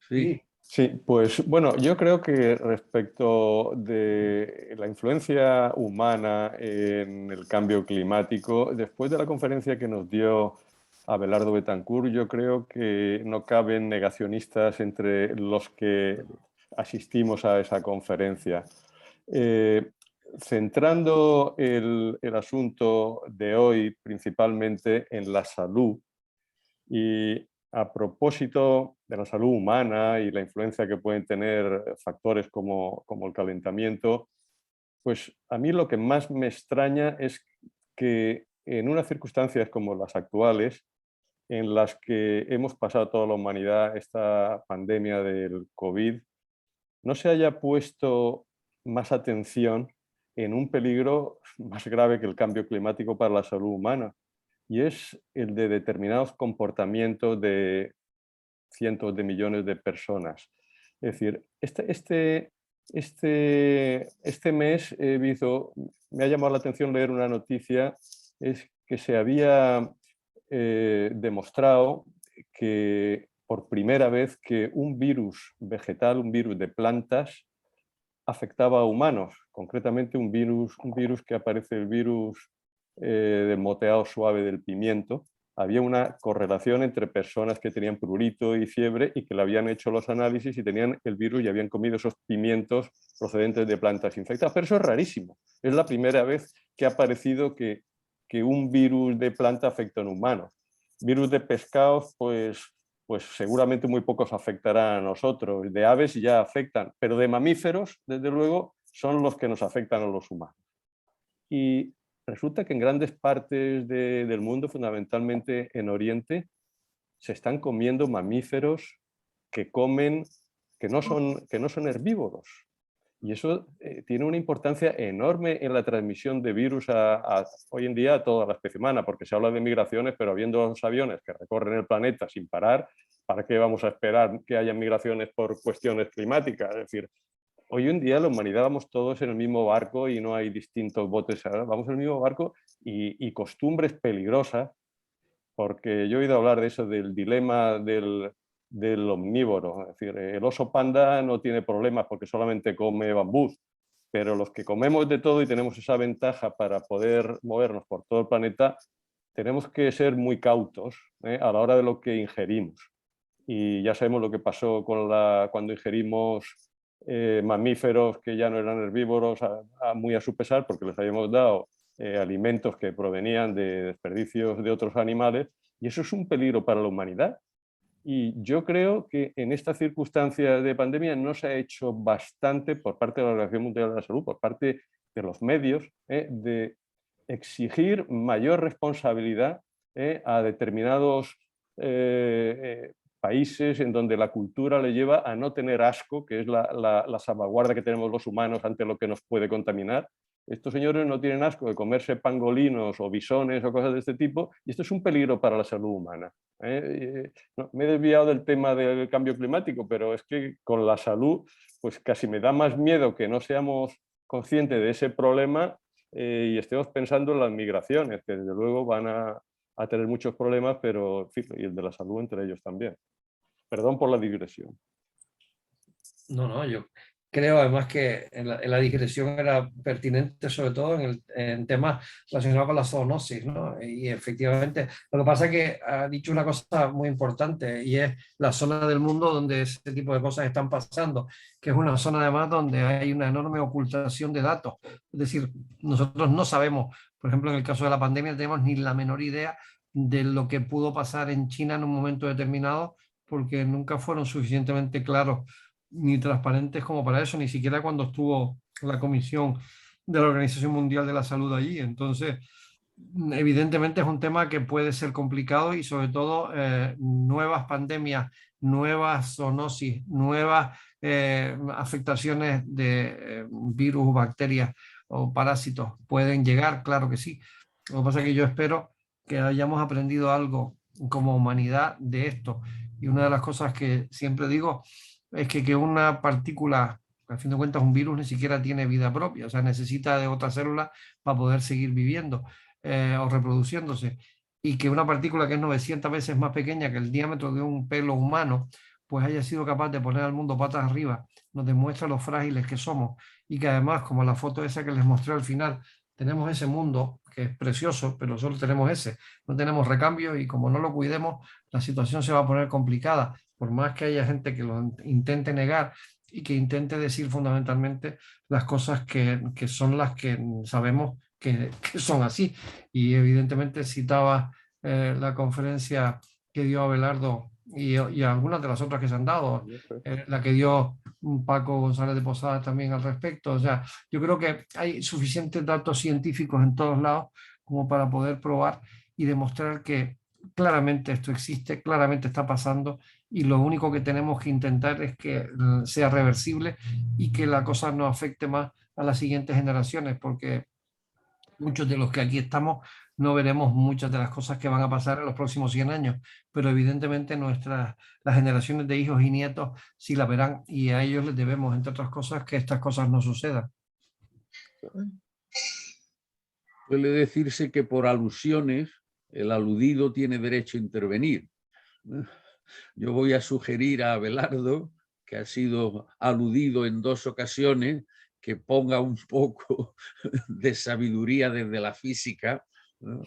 S1: Sí.
S7: Sí, pues bueno, yo creo que respecto de la influencia humana en el cambio climático, después de la conferencia que nos dio Abelardo Betancourt, yo creo que no caben negacionistas entre los que asistimos a esa conferencia. Centrando el asunto de hoy principalmente en la salud, y a propósito de la salud humana y la influencia que pueden tener factores como el calentamiento, pues a mí lo que más me extraña es que en unas circunstancias como las actuales, en las que hemos pasado toda la humanidad esta pandemia del COVID, no se haya puesto más atención en un peligro más grave que el cambio climático para la salud humana, y es el de determinados comportamientos de cientos de millones de personas. Es decir, este mes me ha llamado la atención leer una noticia, es que se había demostrado que por primera vez que un virus vegetal, un virus de plantas, afectaba a humanos, concretamente un virus que aparece, el virus del moteado suave del pimiento. Había una correlación entre personas que tenían prurito y fiebre y que le habían hecho los análisis y tenían el virus y habían comido esos pimientos procedentes de plantas infectadas. Pero eso es rarísimo. Es la primera vez que ha aparecido que un virus de planta afecta a un humano. Virus de pescados, pues seguramente muy pocos afectarán a nosotros. De aves ya afectan, pero de mamíferos, desde luego, son los que nos afectan a los humanos. Y resulta que en grandes partes del mundo, fundamentalmente en Oriente, se están comiendo mamíferos que no son herbívoros. Y eso tiene una importancia enorme en la transmisión de virus hoy en día a toda la especie humana, porque se habla de migraciones, pero habiendo los aviones que recorren el planeta sin parar, ¿para qué vamos a esperar que haya migraciones por cuestiones climáticas? Es decir, hoy en día la humanidad vamos todos en el mismo barco y no hay distintos botes, vamos en el mismo barco y costumbres peligrosas, porque yo he oído hablar de eso, del dilema del omnívoro. Es decir, el oso panda no tiene problemas porque solamente come bambús, pero los que comemos de todo y tenemos esa ventaja para poder movernos por todo el planeta, tenemos que ser muy cautos a la hora de lo que ingerimos. Y ya sabemos lo que pasó cuando ingerimos mamíferos que ya no eran herbívoros muy a su pesar, porque les habíamos dado alimentos que provenían de desperdicios de otros animales, y eso es un peligro para la humanidad. Y yo creo que en esta circunstancia de pandemia no se ha hecho bastante por parte de la Organización Mundial de la Salud, por parte de los medios, de exigir mayor responsabilidad a determinados países en donde la cultura le lleva a no tener asco, que es la salvaguarda que tenemos los humanos ante lo que nos puede contaminar. Estos señores no tienen asco de comerse pangolinos o bisones o cosas de este tipo, y esto es un peligro para la salud humana. No, me he desviado del tema del cambio climático, pero es que con la salud pues casi me da más miedo que no seamos conscientes de ese problema y estemos pensando en las migraciones, que desde luego van a tener muchos problemas, pero y el de la salud entre ellos también. Perdón por la digresión.
S2: No, yo creo además que en la digresión era pertinente, sobre todo en temas relacionados con la zoonosis, ¿no? Y efectivamente, lo que pasa es que ha dicho una cosa muy importante, y es la zona del mundo donde este tipo de cosas están pasando, que es una zona además donde hay una enorme ocultación de datos. Es decir, nosotros no sabemos, por ejemplo, en el caso de la pandemia, no tenemos ni la menor idea de lo que pudo pasar en China en un momento determinado, porque nunca fueron suficientemente claros ni transparentes como para eso, ni siquiera cuando estuvo la Comisión de la Organización Mundial de la Salud allí. Entonces, evidentemente es un tema que puede ser complicado, y sobre todo nuevas pandemias, nuevas zoonosis, nuevas afectaciones de virus, bacterias o parásitos pueden llegar, claro que sí. Lo que pasa es que yo espero que hayamos aprendido algo como humanidad de esto. Y una de las cosas que siempre digo es que una partícula, al fin de cuentas un virus ni siquiera tiene vida propia, o sea, necesita de otras células para poder seguir viviendo o reproduciéndose, y que una partícula que es 900 veces más pequeña que el diámetro de un pelo humano, pues haya sido capaz de poner al mundo patas arriba, nos demuestra lo frágiles que somos, y que además, como la foto esa que les mostré al final, tenemos ese mundo que es precioso, pero solo tenemos ese, no tenemos recambio, y como no lo cuidemos, la situación se va a poner complicada, por más que haya gente que lo intente negar y que intente decir fundamentalmente las cosas que son las que sabemos que son así. Y evidentemente citaba la conferencia que dio Abelardo y algunas de las otras que se han dado, la que dio Paco González de Posadas también al respecto. O sea, yo creo que hay suficientes datos científicos en todos lados como para poder probar y demostrar que claramente esto existe, claramente está pasando, y lo único que tenemos que intentar es que sea reversible y que la cosa no afecte más a las siguientes generaciones, porque muchos de los que aquí estamos no veremos muchas de las cosas que van a pasar en los próximos 100 años, pero evidentemente las generaciones de hijos y nietos sí la verán, y a ellos les debemos, entre otras cosas, que estas cosas no sucedan.
S1: Suele decirse que por alusiones el aludido tiene derecho a intervenir. Yo voy a sugerir a Abelardo, que ha sido aludido en 2 ocasiones, que ponga un poco de sabiduría desde la física, ¿no?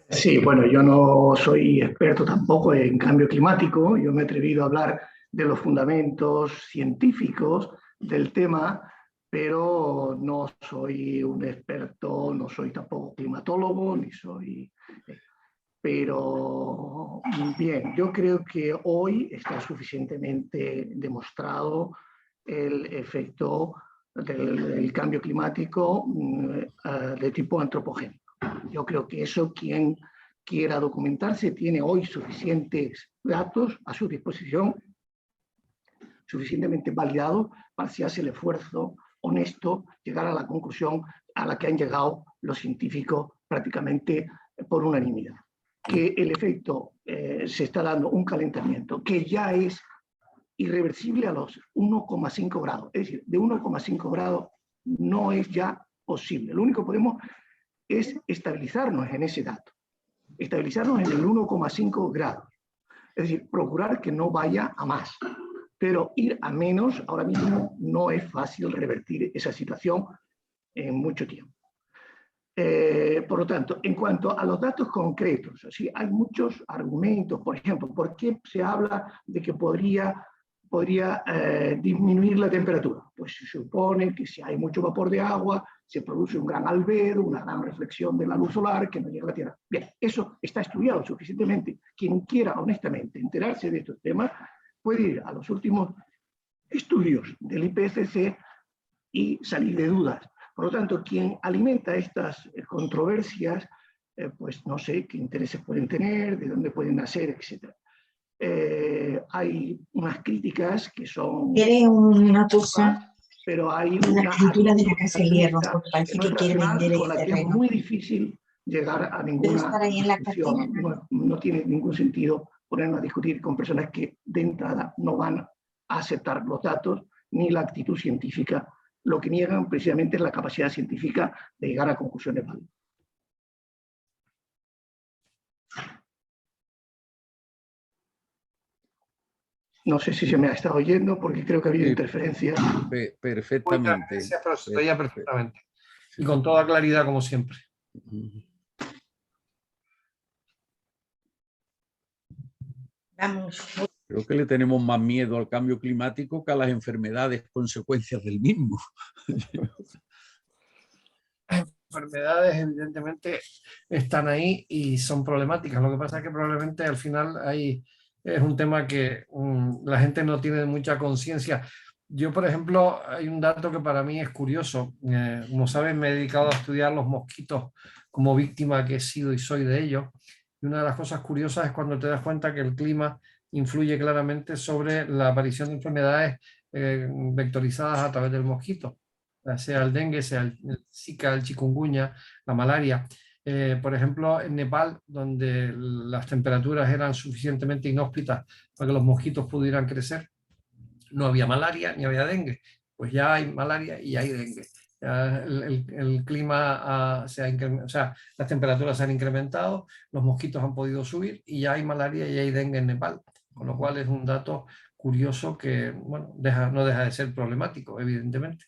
S8: Sí, bueno, yo no soy experto tampoco en cambio climático. Yo me he atrevido a hablar de los fundamentos científicos del tema, pero no soy un experto, no soy tampoco climatólogo, ni soy... Pero bien, yo creo que hoy está suficientemente demostrado el efecto del cambio climático de tipo antropogénico. Yo creo que eso, quien quiera documentarse, tiene hoy suficientes datos a su disposición, suficientemente validados para si hace el esfuerzo honesto, llegar a la conclusión a la que han llegado los científicos prácticamente por unanimidad. Que el efecto se está dando un calentamiento que ya es irreversible a los 1,5 grados. Es decir, de 1,5 grados no es ya posible. Lo único que podemos es estabilizarnos en ese dato, estabilizarnos en el 1,5 grados. Es decir, procurar que no vaya a más. Pero ir a menos ahora mismo no es fácil revertir esa situación en mucho tiempo. Por lo tanto, en cuanto a los datos concretos, ¿sí? Hay muchos argumentos. Por ejemplo, ¿por qué se habla de que podría disminuir la temperatura? Pues se supone que si hay mucho vapor de agua, se produce un gran albedo, una gran reflexión de la luz solar que no llega a la Tierra. Bien, eso está estudiado suficientemente. Quien quiera honestamente enterarse de estos temas puede ir a los últimos estudios del IPCC y salir de dudas. Por lo tanto, quien alimenta estas controversias, pues no sé qué intereses pueden tener, de dónde pueden nacer, etc. Hay unas críticas que son...
S9: Tiene una cosa,
S8: pero hay
S9: una escritura de la Casa de Hierro, porque parece que quiere vender el
S8: con la que es
S9: terreno.
S8: muy difícil llegar a ninguna
S9: estar ahí en la
S8: discusión. No tiene ningún sentido ponernos a discutir con personas que de entrada no van a aceptar los datos ni la actitud científica. Lo que niegan precisamente es la capacidad científica de llegar a conclusiones válidas. No sé si se me ha estado oyendo porque creo que ha habido interferencia.
S1: Perfectamente.
S2: Gracias, pero se oía perfectamente. Y con toda claridad, como siempre.
S9: Vamos.
S1: Creo que le tenemos más miedo al cambio climático que a las enfermedades consecuencias del mismo.
S2: Las enfermedades evidentemente están ahí y son problemáticas. Lo que pasa es que probablemente al final es un tema que la gente no tiene mucha conciencia. Yo, por ejemplo, hay un dato que para mí es curioso. Como saben, me he dedicado a estudiar los mosquitos como víctima que he sido y soy de ellos. Y una de las cosas curiosas es cuando te das cuenta que el clima influye claramente sobre la aparición de enfermedades vectorizadas a través del mosquito, sea el dengue, sea el Zika, el chikungunya, la malaria. Por ejemplo, en Nepal, donde las temperaturas eran suficientemente inhóspitas para que los mosquitos pudieran crecer, no había malaria ni había dengue. Pues ya hay malaria y hay dengue. El clima se ha incrementado, o sea, las temperaturas se han incrementado, los mosquitos han podido subir y ya hay malaria y hay dengue en Nepal. Con lo cual es un dato curioso que, bueno, no deja de ser problemático, evidentemente.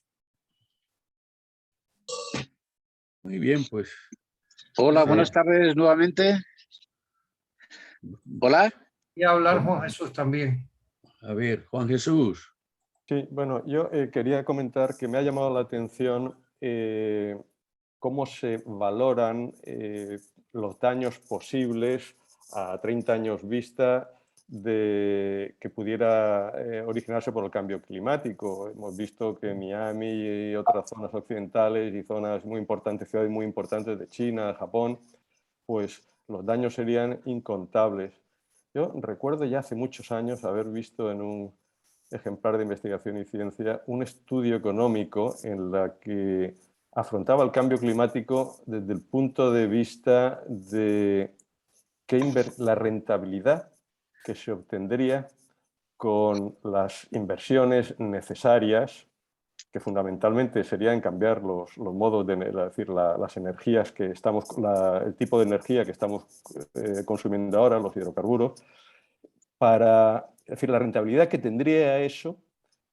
S1: Muy bien, pues.
S4: Hola, buenas tardes nuevamente. Hola.
S2: Y a hablar Juan Jesús también.
S1: A ver, Juan Jesús.
S7: Sí, bueno, yo quería comentar que me ha llamado la atención cómo se valoran los daños posibles a 30 años vista de que pudiera originarse por el cambio climático. Hemos visto que Miami y otras zonas occidentales y zonas muy importantes, ciudades muy importantes de China, Japón, pues los daños serían incontables. Yo recuerdo ya hace muchos años haber visto en un ejemplar de Investigación y Ciencia un estudio económico en la que afrontaba el cambio climático desde el punto de vista de la rentabilidad que se obtendría con las inversiones necesarias, que fundamentalmente serían cambiar los modos de, es decir, las energías que estamos, el tipo de energía que estamos consumiendo ahora, los hidrocarburos, para, es decir, la rentabilidad que tendría eso,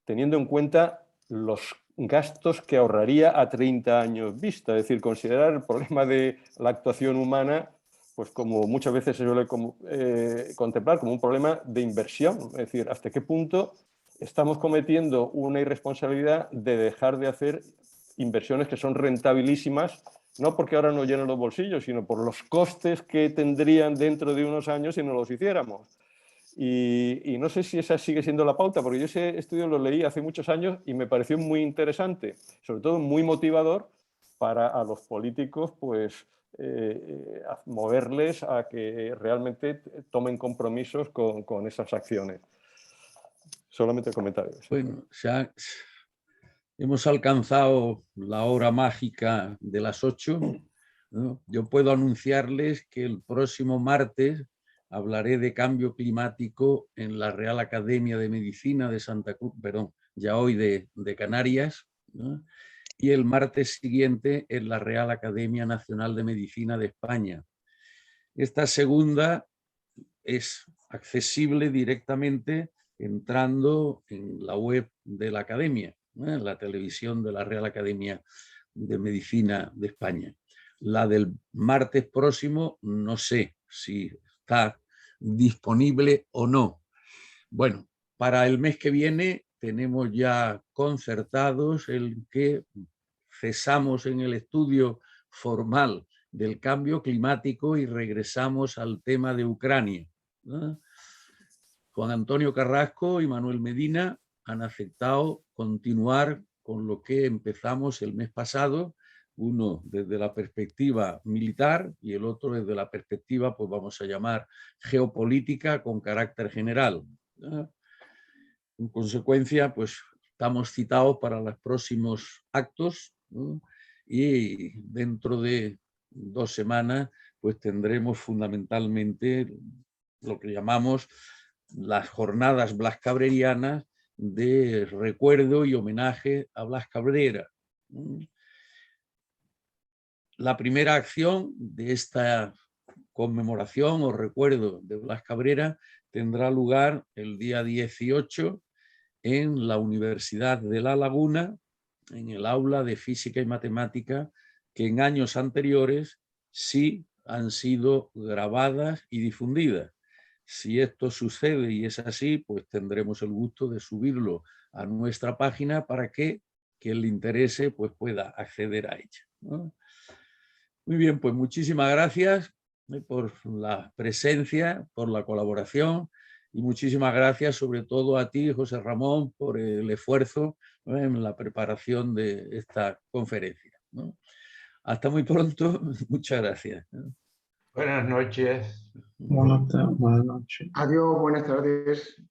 S7: teniendo en cuenta los gastos que ahorraría a 30 años vista. Es decir, considerar el problema de la actuación humana, pues como muchas veces se suele contemplar como un problema de inversión. Es decir, hasta qué punto estamos cometiendo una irresponsabilidad de dejar de hacer inversiones que son rentabilísimas, no porque ahora nos llenen los bolsillos, sino por los costes que tendrían dentro de unos años si no los hiciéramos. Y no sé si esa sigue siendo la pauta, porque yo ese estudio lo leí hace muchos años y me pareció muy interesante, sobre todo muy motivador para a los políticos, pues moverles a que realmente tomen compromisos con esas acciones. Solamente comentarios.
S1: Bueno, ya hemos alcanzado la hora mágica de las 8, ¿no? Yo puedo anunciarles que el próximo martes hablaré de cambio climático en la Real Academia de Medicina de Santa Cruz, perdón, ya hoy de Canarias, ¿no? Y el martes siguiente en la Real Academia Nacional de Medicina de España. Esta segunda es accesible directamente entrando en la web de la Academia, en la televisión de la Real Academia de Medicina de España. La del martes próximo no sé si está disponible o no. Bueno, para el mes que viene tenemos ya concertados el que cesamos en el estudio formal del cambio climático y regresamos al tema de Ucrania, ¿no? Juan Antonio Carrasco y Manuel Medina han aceptado continuar con lo que empezamos el mes pasado, uno desde la perspectiva militar y el otro desde la perspectiva, pues vamos a llamar, geopolítica con carácter general, ¿no? En consecuencia, pues estamos citados para los próximos actos, ¿no? Y dentro de 2 semanas pues tendremos fundamentalmente lo que llamamos las jornadas blascabrerianas de recuerdo y homenaje a Blas Cabrera. La primera acción de esta conmemoración o recuerdo de Blas Cabrera tendrá lugar el día 18 en la Universidad de La Laguna, en el aula de Física y Matemática, que en años anteriores sí han sido grabadas y difundidas. Si esto sucede y es así, pues tendremos el gusto de subirlo a nuestra página para que quien le interese pues pueda acceder a ella, ¿no? Muy bien, pues muchísimas gracias por la presencia, por la colaboración y muchísimas gracias sobre todo a ti, José Ramón, por el esfuerzo, ¿no?, en la preparación de esta conferencia, ¿no? Hasta muy pronto, muchas gracias.
S3: Buenas noches.
S2: Buenas noches.
S8: Adiós, buenas tardes.